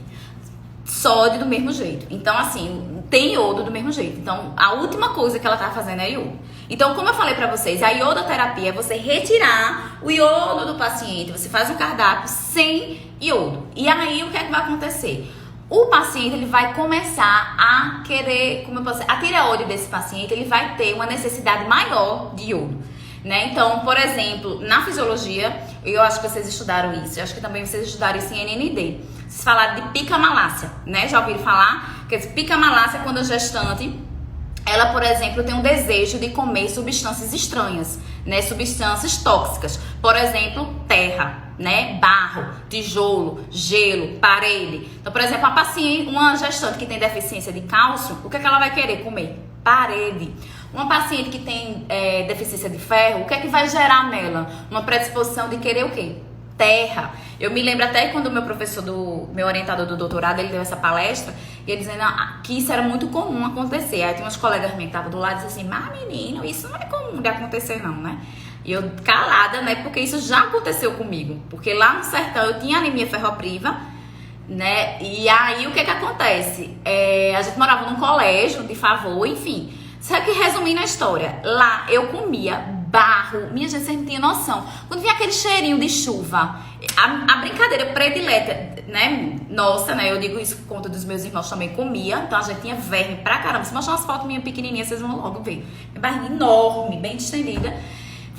sódio do mesmo jeito. Então, assim, tem iodo do mesmo jeito. Então, a última coisa que ela tá fazendo é iodo. Então, como eu falei pra vocês, a iodoterapia é você retirar o iodo do paciente, você faz um cardápio sem iodo. E aí, o que é que vai acontecer? O paciente, ele vai começar a querer, a tireoide desse paciente, ele vai ter uma necessidade maior de iodo, né? Então, por exemplo, na fisiologia, eu acho que vocês estudaram isso, eu acho que também vocês estudaram isso em NND. Vocês falaram de pica-malácia, né? Já ouviram falar? Quer dizer, pica-malácia é quando a gestante, ela, por exemplo, tem um desejo de comer substâncias estranhas, né? Substâncias tóxicas. Por exemplo, terra, né? Barro, tijolo, gelo, parede. Então, por exemplo, uma gestante que tem deficiência de cálcio, o que é que ela vai querer comer? Parede. Uma paciente que tem deficiência de ferro, o que é que vai gerar nela? Uma predisposição de querer o quê? Terra. Eu me lembro até quando o meu orientador do doutorado, ele deu essa palestra, e ele dizendo que isso era muito comum acontecer. Aí tem umas colegas minhas que estavam do lado e diziam assim, mas menino, isso não é comum de acontecer não, né? E eu calada, né? Porque isso já aconteceu comigo. Porque lá no sertão eu tinha anemia ferropriva, né? E aí o que acontece? A gente morava num colégio de favor, enfim. Só que resumindo a história, lá eu comia barro. Minha gente, vocês não tinham noção. Quando vinha aquele cheirinho de chuva, a brincadeira predileta, né? Nossa, né? Eu digo isso por conta dos meus irmãos também comia. Então a gente tinha verme pra caramba. Se mostrar umas fotos minhas pequenininhas, vocês vão logo ver. Minha barriga enorme, bem distendida.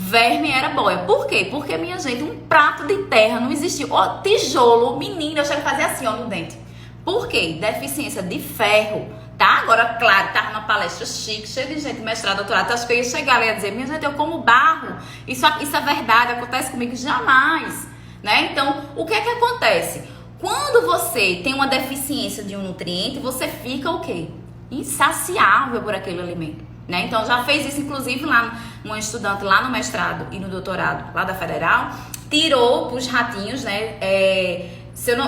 Verme era boia. Por quê? Porque, minha gente, um prato de terra não existia. Tijolo, menina, eu chego a fazer assim, no dente. Por quê? Deficiência de ferro tá? Agora, claro, tava numa palestra chique, cheia de gente, mestrado, doutorado, acho que eu ia chegar lá e ia dizer, minha gente, eu como barro, isso é verdade, acontece comigo? Jamais, né? Então, o que é que acontece? Quando você tem uma deficiência de um nutriente, você fica o quê? Insaciável por aquele alimento, né? Então, já fez isso, inclusive, lá, uma estudante lá no mestrado e no doutorado, lá da Federal, tirou pros ratinhos, né?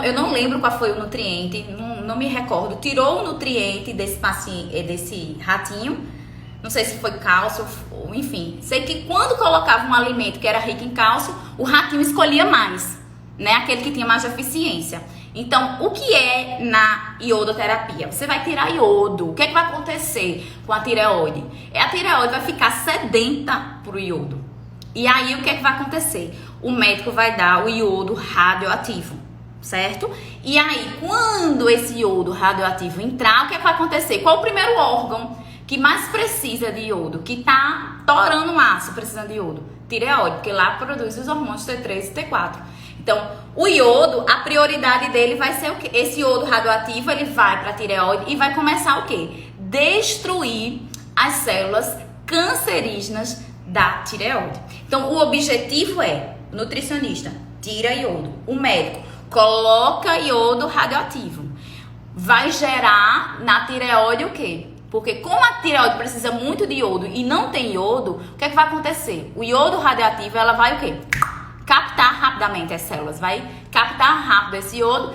Eu não lembro qual foi o nutriente, não me recordo. Tirou o nutriente desse paciente, desse ratinho. Não sei se foi cálcio, enfim. Sei que quando colocava um alimento que era rico em cálcio, o ratinho escolhia mais, né? Aquele que tinha mais deficiência. Então, o que é na iodoterapia? Você vai tirar iodo. O que é que vai acontecer com a tireoide? A tireoide vai ficar sedenta pro iodo. E aí, o que é que vai acontecer? O médico vai dar o iodo radioativo, certo? E aí, quando esse iodo radioativo entrar, o que é que vai acontecer? Qual o primeiro órgão que mais precisa de iodo? Que tá torando o aço, precisando de iodo? Tireoide, porque lá produz os hormônios T3 e T4. Então, o iodo, a prioridade dele vai ser o quê? Esse iodo radioativo, ele vai para a tireoide e vai começar o quê? Destruir as células cancerígenas da tireoide. Então, o objetivo é, o nutricionista tira iodo, o médico coloca iodo radioativo. Vai gerar na tireoide o quê? Porque como a tireoide precisa muito de iodo e não tem iodo, o que é que vai acontecer? O iodo radioativo, ela vai o quê? Captar rapidamente as células, vai captar rápido esse iodo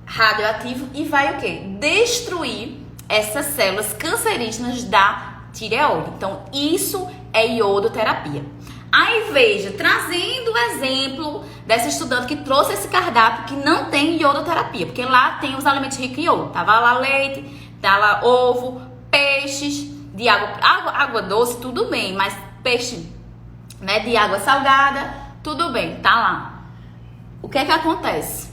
radioativo e vai o quê? Destruir essas células cancerígenas da tireoide. Então, isso é iodoterapia. Aí, veja, trazendo o exemplo dessa estudante que trouxe esse cardápio que não tem iodoterapia, porque lá tem os alimentos ricos em iodo. Tava lá leite, tá lá ovo, peixes, de água doce, tudo bem, mas peixe, né, de água salgada, tudo bem, tá lá. O que é que acontece?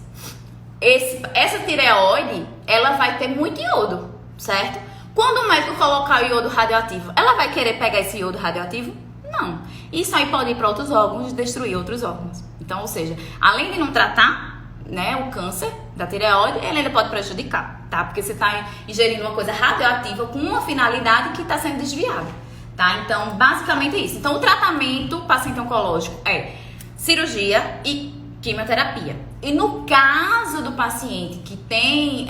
Essa tireoide, ela vai ter muito iodo, certo? Quando o médico colocar o iodo radioativo, ela vai querer pegar esse iodo radioativo? Não. Isso aí pode ir para outros órgãos e destruir outros órgãos. Então, ou seja, além de não tratar, né, o câncer da tireoide, ele ainda pode prejudicar, tá? Porque você está ingerindo uma coisa radioativa com uma finalidade que está sendo desviada, tá? Então, basicamente é isso. Então, o tratamento paciente oncológico é cirurgia e quimioterapia. E no caso do paciente que tem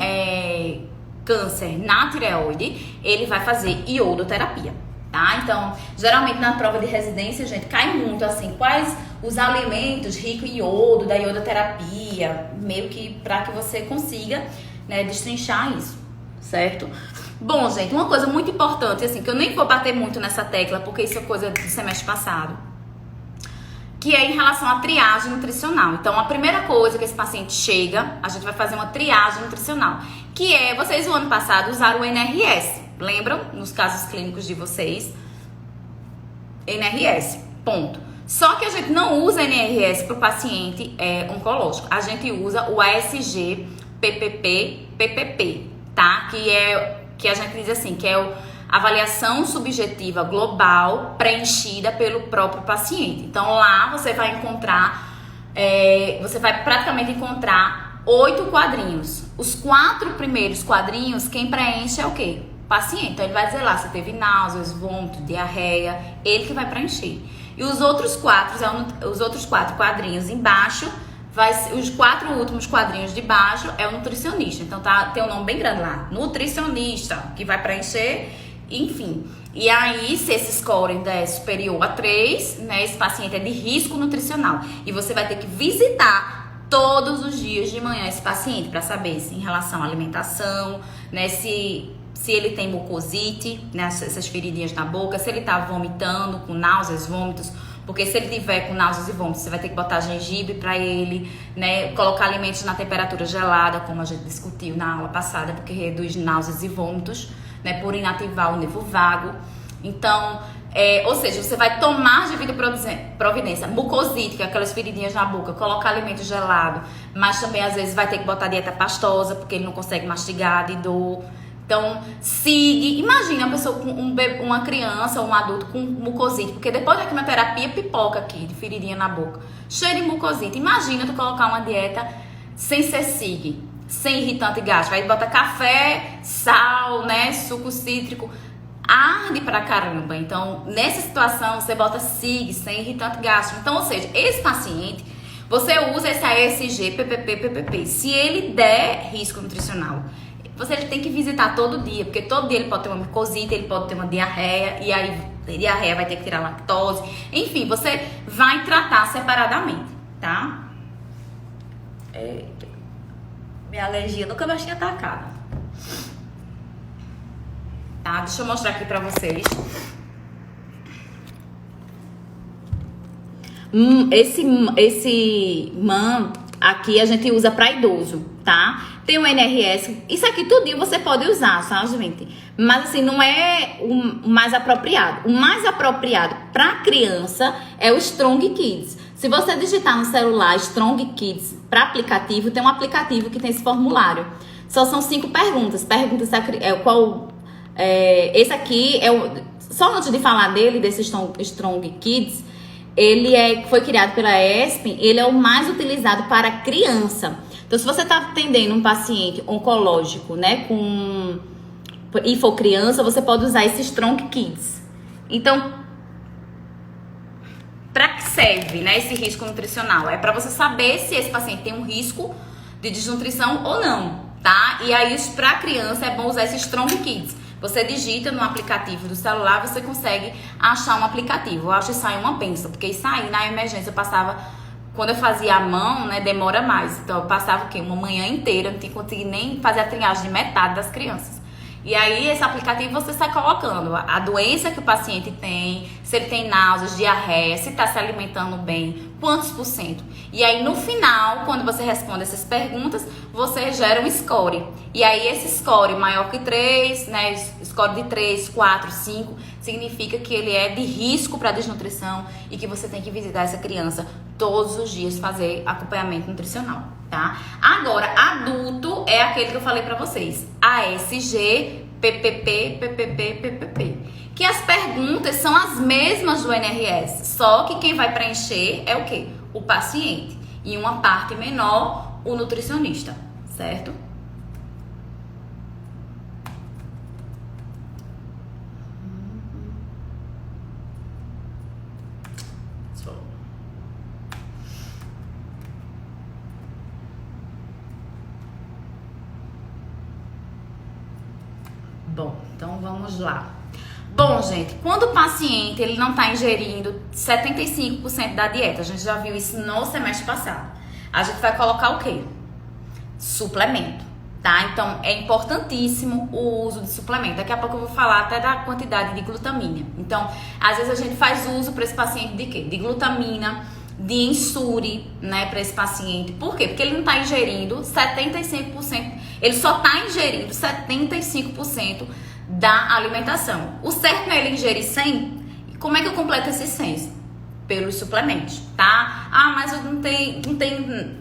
câncer na tireoide, ele vai fazer iodoterapia, tá? Então, geralmente na prova de residência, gente, cai muito assim, quais os alimentos ricos em iodo, da iodoterapia, meio que para que você consiga, né, destrinchar isso, certo? Bom, gente, uma coisa muito importante, assim, que eu nem vou bater muito nessa tecla, porque isso é coisa do semestre passado, que é em relação à triagem nutricional. Então, a primeira coisa que esse paciente chega, a gente vai fazer uma triagem nutricional, que é, vocês o ano passado usaram o NRS, lembram? Nos casos clínicos de vocês, NRS, ponto. Só que a gente não usa NRS para o paciente oncológico, a gente usa o ASG PPP, tá? Que a gente diz assim, que é avaliação subjetiva global preenchida pelo próprio paciente. Então lá você vai encontrar, você vai praticamente encontrar 8 quadrinhos. Os 4 primeiros quadrinhos, quem preenche é o quê? O paciente. Então ele vai dizer lá se teve náuseas, vômito, diarreia, ele que vai preencher. E os outros 4 quadrinhos embaixo, os 4 últimos quadrinhos de baixo é o nutricionista. Então tem um nome bem grande lá, nutricionista, que vai preencher. Enfim, e aí se esse score é superior a 3, né, esse paciente é de risco nutricional. E você vai ter que visitar todos os dias de manhã esse paciente para saber se em relação à alimentação, né, se ele tem mucosite, né, essas feridinhas na boca, se ele tá vomitando, com náuseas, vômitos. Porque se ele tiver com náuseas e vômitos, você vai ter que botar gengibre para ele, né, colocar alimentos na temperatura gelada, como a gente discutiu na aula passada, porque reduz náuseas e vômitos, né, por inativar o nervo vago. Então, ou seja, você vai tomar devida providência, mucosite, que é aquelas feridinhas na boca, colocar alimento gelado, mas também às vezes vai ter que botar dieta pastosa, porque ele não consegue mastigar de dor. Então, imagina uma pessoa com uma criança ou um adulto com mucosite, porque depois da quimioterapia pipoca aqui, de feridinha na boca, cheio de mucosite. Imagina tu colocar uma dieta sem ser SIG. sem irritante gástrico. Aí bota café, sal, né, suco cítrico, arde pra caramba. Então, nessa situação, você bota SIG, sem irritante gástrico. Então, ou seja, esse paciente, você usa esse ASG, PPP. Se ele der risco nutricional, você tem que visitar todo dia, porque todo dia ele pode ter uma micosite, ele pode ter uma diarreia, e aí diarreia vai ter que tirar lactose. Enfim, você vai tratar separadamente, tá? Minha alergia nunca mais tinha atacado. Tá? Deixa eu mostrar aqui pra vocês. Esse MAM aqui a gente usa para idoso, tá? Tem o NRS, isso aqui tudinho você pode usar, sabe, gente? Mas assim, não é o mais apropriado. O mais apropriado para criança é o Strong Kids. Se você digitar no celular Strong Kids para aplicativo, tem um aplicativo que tem esse formulário. Só são 5 perguntas. Esse aqui é o... Só antes de falar dele, desse Strong Kids, foi criado pela ESPEN, ele é o mais utilizado para criança. Então, se você está atendendo um paciente oncológico, né, e for criança, você pode usar esse Strong Kids. Então, para que serve, né, esse risco nutricional? É para você saber se esse paciente tem um risco de desnutrição ou não, tá? E aí, para criança, é bom usar esse Strong Kids. Você digita no aplicativo do celular, você consegue achar um aplicativo. Eu acho isso aí uma benção, porque isso aí na emergência eu passava, quando eu fazia a mão, né, demora mais. Então eu passava o quê? Uma manhã inteira, não tinha conseguido nem fazer a triagem de metade das crianças. E aí esse aplicativo você sai colocando a doença que o paciente tem, se ele tem náuseas, diarreia, se está se alimentando bem, quantos por cento. E aí no final, quando você responde essas perguntas, você gera um score. E aí esse score maior que 3, né, score de 3, 4, 5, significa que ele é de risco para desnutrição e que você tem que visitar essa criança todos os dias, fazer acompanhamento nutricional, tá? Agora, adulto é aquele que eu falei pra vocês, ASG, PPP, que as perguntas são as mesmas do NRS, só que quem vai preencher é o quê? O paciente, e uma parte menor, o nutricionista, certo? Bom, então vamos lá. Bom, gente, quando o paciente ele não está ingerindo 75% da dieta, a gente já viu isso no semestre passado, a gente vai colocar o quê? Suplemento, tá? Então, é importantíssimo o uso de suplemento. Daqui a pouco eu vou falar até da quantidade de glutamina. Então, às vezes a gente faz uso para esse paciente de quê? De glutamina, de Ensure, né, para esse paciente. Por quê? Porque ele não está ingerindo 75%, ele só está ingerindo 75% da alimentação. O certo é ele ingerir 100. E como é que eu completo esses 100? Pelos suplementos, tá? Ah, mas eu não tem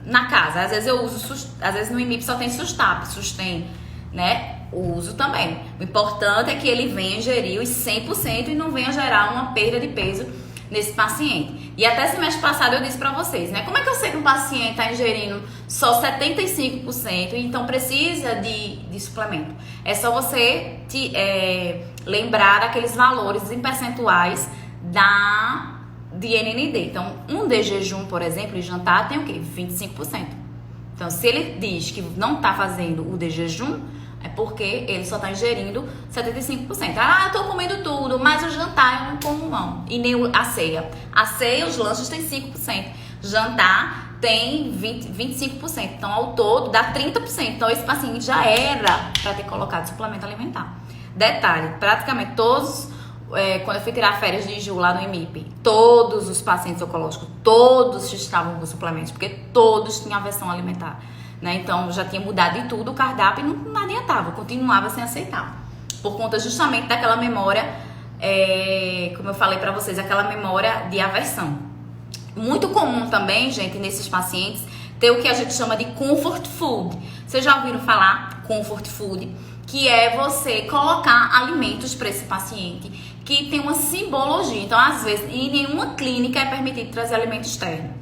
na casa. Às vezes eu uso, às vezes no IMIP só tem Sustém, né? Uso também. O importante é que ele venha ingerir os 100% e não venha gerar uma perda de peso nesse paciente. E até semestre passado eu disse pra vocês, né? Como é que eu sei que um paciente tá ingerindo só 75% e então precisa de suplemento? É só você lembrar daqueles valores em percentuais de NND. Então, um de jejum, por exemplo, e jantar tem o quê? 25%. Então, se ele diz que não tá fazendo o de jejum, é porque ele só tá ingerindo 75%. Ah, eu tô comendo tudo, mas o jantar eu não como não. E nem a ceia. A ceia, os lanches tem 5%. Jantar tem 25%. Então, ao todo, dá 30%. Então, esse paciente já era para ter colocado suplemento alimentar. Detalhe, praticamente todos, quando eu fui tirar férias de Ju lá no IMIP, todos os pacientes oncológicos, todos estavam com suplementos, porque todos tinham aversão alimentar. Né? Então, já tinha mudado de tudo o cardápio e não adiantava, continuava sem aceitar. Por conta justamente daquela memória, como eu falei pra vocês, aquela memória de aversão. Muito comum também, gente, nesses pacientes, ter o que a gente chama de comfort food. Vocês já ouviram falar comfort food? Que é você colocar alimentos para esse paciente que tem uma simbologia. Então, às vezes, em nenhuma clínica é permitido trazer alimento externo.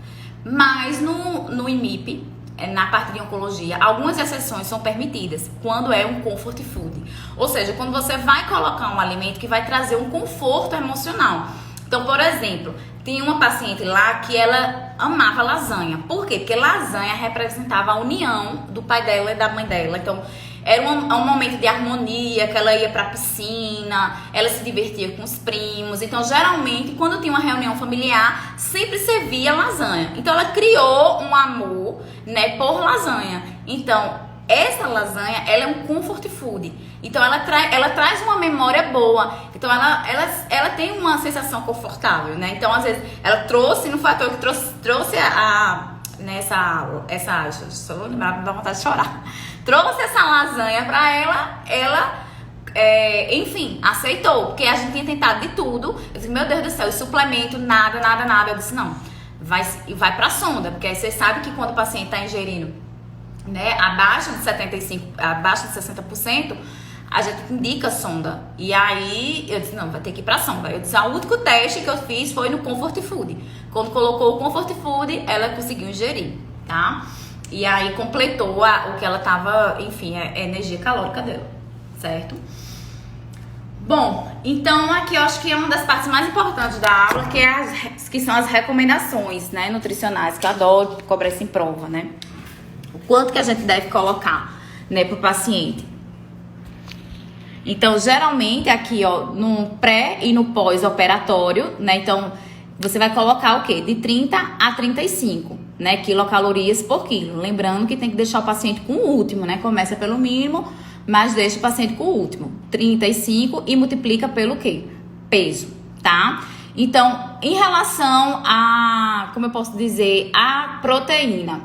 Mas no IMIP, na parte de oncologia, algumas exceções são permitidas quando é um comfort food. Ou seja, quando você vai colocar um alimento que vai trazer um conforto emocional. Então, por exemplo, tinha uma paciente lá que ela amava lasanha. Por quê? Porque lasanha representava a união do pai dela e da mãe dela. Então, era um momento de harmonia, que ela ia pra piscina, ela se divertia com os primos. Então, geralmente, quando tinha uma reunião familiar, sempre servia lasanha. Então, ela criou um amor, né, por lasanha. Então, essa lasanha, ela é um comfort food. Então, ela traz uma memória boa. Então, ela tem uma sensação confortável, né? Então, às vezes, ela trouxe, não foi à toa que trouxe só vou lembrar, me dá vontade de chorar. Trouxe essa lasanha pra ela, enfim, aceitou. Porque a gente tinha tentado de tudo. Eu disse, meu Deus do céu, suplemento, nada. Eu disse, não, vai pra sonda. Porque aí você sabe que quando o paciente tá ingerindo, né, abaixo de 60%, a gente indica sonda. E aí, eu disse, não, vai ter que ir pra sonda. Eu disse, o único teste que eu fiz foi no Comfort Food. Quando colocou o Comfort Food, ela conseguiu ingerir, tá? E aí completou o que ela tava, enfim, a energia calórica dela, certo? Bom, então aqui eu acho que é uma das partes mais importantes da aula, que são as recomendações, né, nutricionais, que eu adoro cobrar isso em prova, né? O quanto que a gente deve colocar, né, pro paciente. Então, geralmente aqui, ó, no pré e no pós-operatório, né, então você vai colocar o quê? De 30 a 35, né, quilocalorias por quilo. Lembrando que tem que deixar o paciente com o último, né? Começa pelo mínimo, mas deixa o paciente com o último. 35 e multiplica pelo quê? Peso, tá? Então, em relação a, como eu posso dizer, a proteína,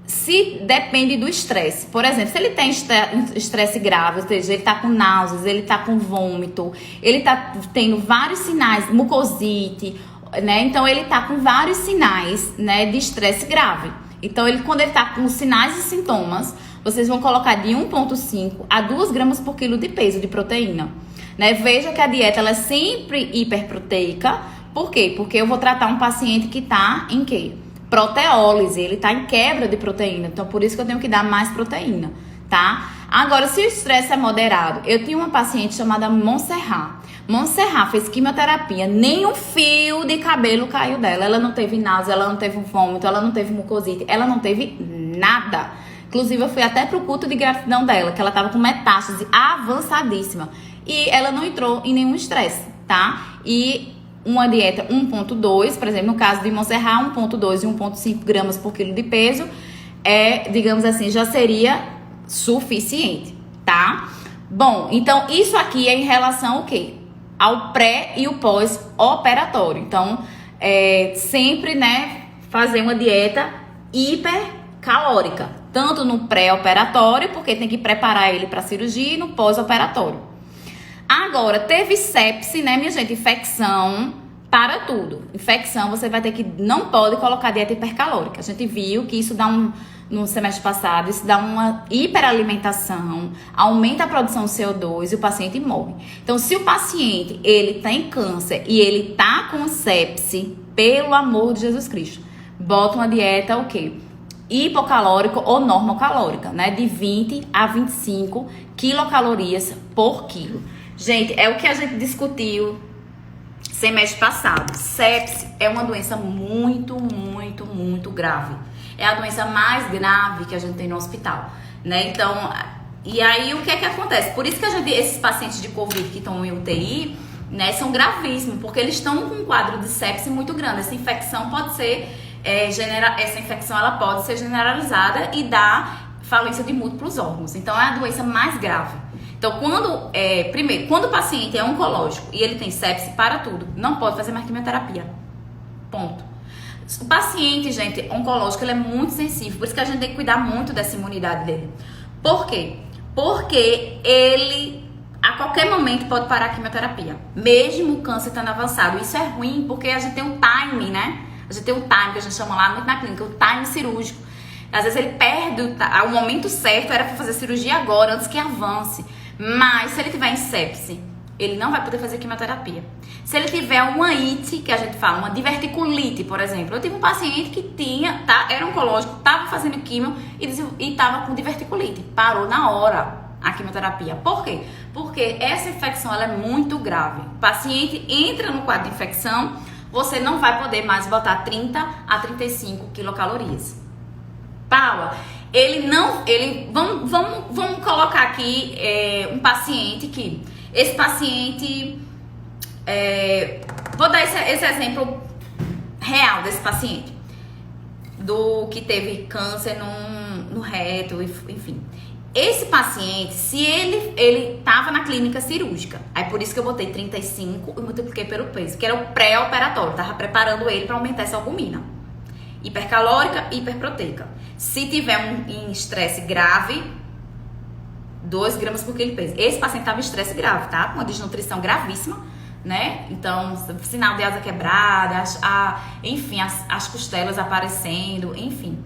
se depende do estresse. Por exemplo, se ele tem estresse grave, ou seja, ele tá com náuseas, ele tá com vômito, ele tá tendo vários sinais, mucosite, né? Então, ele tá com vários sinais, né, de estresse grave. Então, quando ele tá com sinais e sintomas, vocês vão colocar de 1,5 a 2 gramas por quilo de peso de proteína, né? Veja que a dieta, ela é sempre hiperproteica. Por quê? Porque eu vou tratar um paciente que tá em quê? Proteólise, ele tá em quebra de proteína. Então, por isso que eu tenho que dar mais proteína, tá? Agora, se o estresse é moderado, eu tinha uma paciente chamada Montserrat. Montserrat fez quimioterapia, nem um fio de cabelo caiu dela. Ela não teve náusea, ela não teve vômito, ela não teve mucosite, ela não teve nada. Inclusive, eu fui até pro culto de gratidão dela, que ela tava com metástase avançadíssima. E ela não entrou em nenhum estresse, tá? E uma dieta 1,2, por exemplo, no caso de Montserrat, 1,2 e 1,5 gramas por quilo de peso, digamos assim, já seria suficiente, tá? Bom, então isso aqui é em relação ao quê? Ao pré e o pós-operatório. Então, sempre, né, fazer uma dieta hipercalórica, tanto no pré-operatório, porque tem que preparar ele para cirurgia, e no pós-operatório. Agora, teve sepse, né, minha gente? Infecção, para tudo. Infecção, você vai ter que, não pode colocar dieta hipercalórica. A gente viu que isso dá no semestre passado, isso dá uma hiperalimentação, aumenta a produção de CO2 e o paciente morre. Então, se o paciente, ele tem câncer e ele tá com sepse, pelo amor de Jesus Cristo, bota uma dieta, o quê? Hipocalórica ou normocalórica, né? De 20 a 25 quilocalorias por quilo. Gente, é o que a gente discutiu semestre passado. Sepse é uma doença muito, muito, muito grave. É a doença mais grave que a gente tem no hospital, né? Então, e aí o que é que acontece? Por isso que esses pacientes de Covid que estão em UTI, né, são gravíssimos, porque eles estão com um quadro de sepse muito grande. Essa infecção pode ser essa infecção ela pode ser generalizada e dar falência de múltiplos órgãos. Então, é a doença mais grave. Então, quando o paciente é oncológico e ele tem sepse, para tudo, não pode fazer mais quimioterapia. Ponto. O paciente, gente, oncológico, ele é muito sensível, por isso que a gente tem que cuidar muito dessa imunidade dele. Por quê? Porque ele, a qualquer momento, pode parar a quimioterapia, mesmo o câncer estando avançado. Isso é ruim, porque a gente tem um time, né? A gente tem um time, que a gente chama lá muito na clínica, o time cirúrgico. Às vezes ele perde o momento certo, era para fazer cirurgia agora, antes que avance. Mas se ele tiver em sepse, ele não vai poder fazer quimioterapia. Se ele tiver uma IT, que a gente fala, uma diverticulite, por exemplo. Eu tive um paciente que era oncológico, estava fazendo quimio e estava com diverticulite. Parou na hora a quimioterapia. Por quê? Porque essa infecção ela é muito grave. O paciente entra no quadro de infecção, você não vai poder mais botar 30 a 35 quilocalorias. Paula, vamos colocar aqui um paciente que... Esse paciente... vou dar esse exemplo real desse paciente. Do que teve câncer no reto, enfim. Esse paciente, se ele tava na clínica cirúrgica, aí por isso que eu botei 35 e multipliquei pelo peso, que era o pré-operatório, tava preparando ele para aumentar essa albumina. Hipercalórica e hiperproteica. Se tiver um estresse grave, 2 gramas por quilo de peso. Esse paciente tava em estresse grave, tá? Uma desnutrição gravíssima, né? Então, sinal de asa quebrada, enfim, as costelas aparecendo, enfim.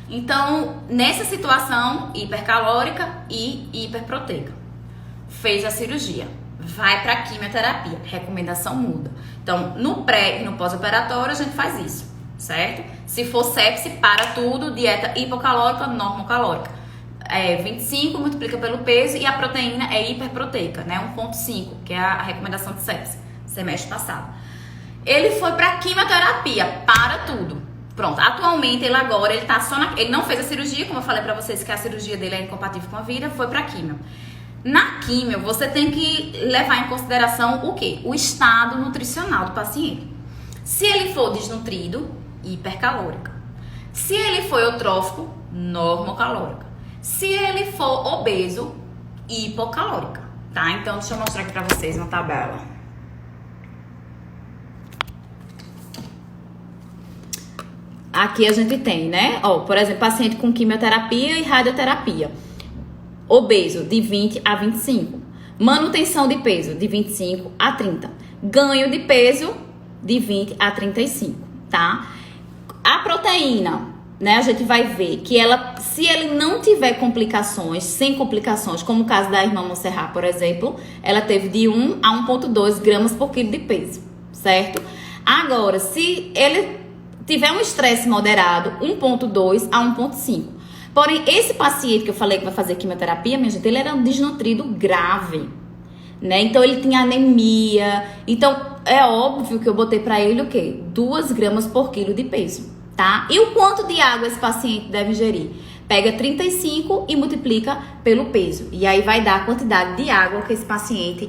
Então, nessa situação hipercalórica e hiperproteica, fez a cirurgia, vai para quimioterapia, recomendação muda. Então, no pré e no pós-operatório a gente faz isso, certo? Se for sepse, para tudo, dieta hipocalórica, normocalórica. 25 multiplica pelo peso e a proteína é hiperproteica, né? 1,5, que é a recomendação de sepse, semestre passado. Ele foi para quimioterapia, para tudo. Pronto, atualmente ele tá só ele não fez a cirurgia, como eu falei pra vocês que a cirurgia dele é incompatível com a vida, foi pra quimio. Na quimio, você tem que levar em consideração o quê? O estado nutricional do paciente. Se ele for desnutrido, hipercalórica. Se ele for eutrófico, normocalórica. Se ele for obeso, hipocalórica, tá? Então, deixa eu mostrar aqui pra vocês uma tabela. Aqui a gente tem, né? Ó, por exemplo, paciente com quimioterapia e radioterapia. Obeso, de 20 a 25. Manutenção de peso, de 25 a 30. Ganho de peso, de 20 a 35, tá? A proteína, né? A gente vai ver que se ele não tiver complicações, sem complicações, como o caso da irmã Monserrat, por exemplo, ela teve de 1 a 1,2 gramas por quilo de peso, certo? Agora, se ele tiver um estresse moderado, 1,2 a 1,5. Porém, esse paciente que eu falei que vai fazer quimioterapia, minha gente, ele era um desnutrido grave, né? Então, ele tinha anemia. Então, é óbvio que eu botei pra ele o quê? 2 gramas por quilo de peso, tá? E o quanto de água esse paciente deve ingerir? Pega 35 e multiplica pelo peso. E aí vai dar a quantidade de água que esse paciente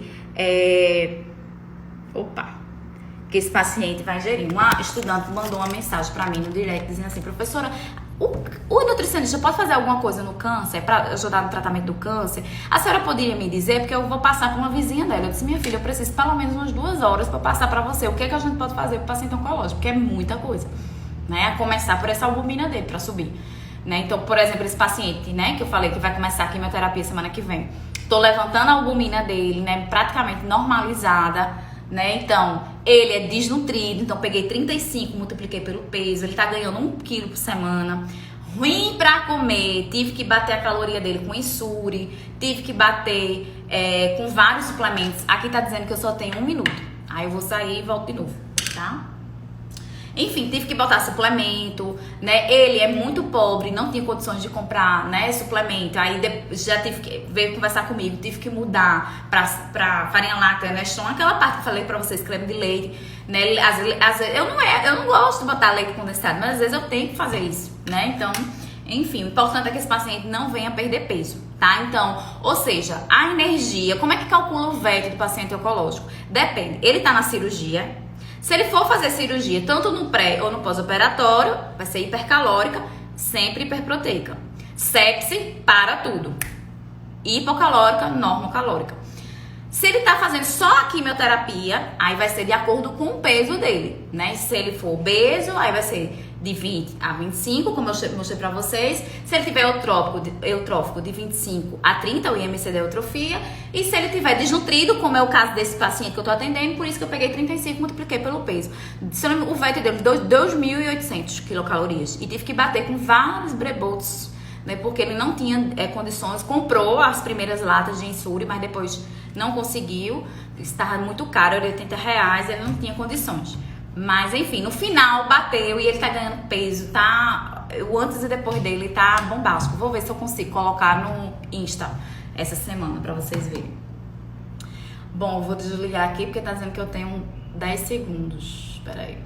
que esse paciente vai ingerir. Uma estudante mandou uma mensagem pra mim no direct dizendo assim: professora, o nutricionista pode fazer alguma coisa no câncer para ajudar no tratamento do câncer? A senhora poderia me dizer? Porque eu vou passar para uma vizinha dela. Eu disse: minha filha, eu preciso pelo menos umas 2 horas para passar para você. O que é que a gente pode fazer pro paciente oncológico? Porque é muita coisa, né? A começar por essa albumina dele para subir, né? Então, por exemplo, esse paciente, né, que eu falei que vai começar a quimioterapia semana que vem, tô levantando a albumina dele, né, praticamente normalizada, né? Então, ele é desnutrido, então peguei 35, multipliquei pelo peso, ele tá ganhando 1 quilo por semana, ruim pra comer, tive que bater a caloria dele com Insuri, tive que bater com vários suplementos. Aqui tá dizendo que eu só tenho 1 minuto, aí eu vou sair e volto de novo, tá? Enfim, tive que botar suplemento, né? Ele é muito pobre, não tinha condições de comprar, né, suplemento. Aí já veio conversar comigo, tive que mudar pra farinha láctea, Neston, aquela parte que eu falei pra vocês, creme de leite, né? Às vezes, eu não gosto de botar leite condensado, mas às vezes eu tenho que fazer isso, né? Então, enfim, o importante é que esse paciente não venha perder peso, tá? Então, ou seja, a energia, como é que calcula o VET do paciente oncológico? Depende, ele tá na cirurgia. Se ele for fazer cirurgia, tanto no pré ou no pós-operatório, vai ser hipercalórica, sempre hiperproteica. Sepse, para tudo. Hipocalórica, normocalórica. Se ele tá fazendo só a quimioterapia, aí vai ser de acordo com o peso dele, né? Se ele for obeso, aí vai ser de 20 a 25, como eu mostrei pra vocês. Se ele tiver eutrófico de 25 a 30, o IMC da eutrofia. E se ele tiver desnutrido, como é o caso desse paciente que eu tô atendendo, por isso que eu peguei 35 e multipliquei pelo peso. O VET deu 2.800 quilocalorias. E tive que bater com vários brebolts, né? Porque ele não tinha condições, comprou as primeiras latas de Ensure, mas depois não conseguiu, estava muito caro, era R$80, ele não tinha condições. Mas enfim, no final bateu e ele tá ganhando peso, tá? O antes e depois dele tá bombástico. Vou ver se eu consigo colocar no Insta essa semana pra vocês verem. Bom, eu vou desligar aqui porque tá dizendo que eu tenho 10 segundos. Espera aí.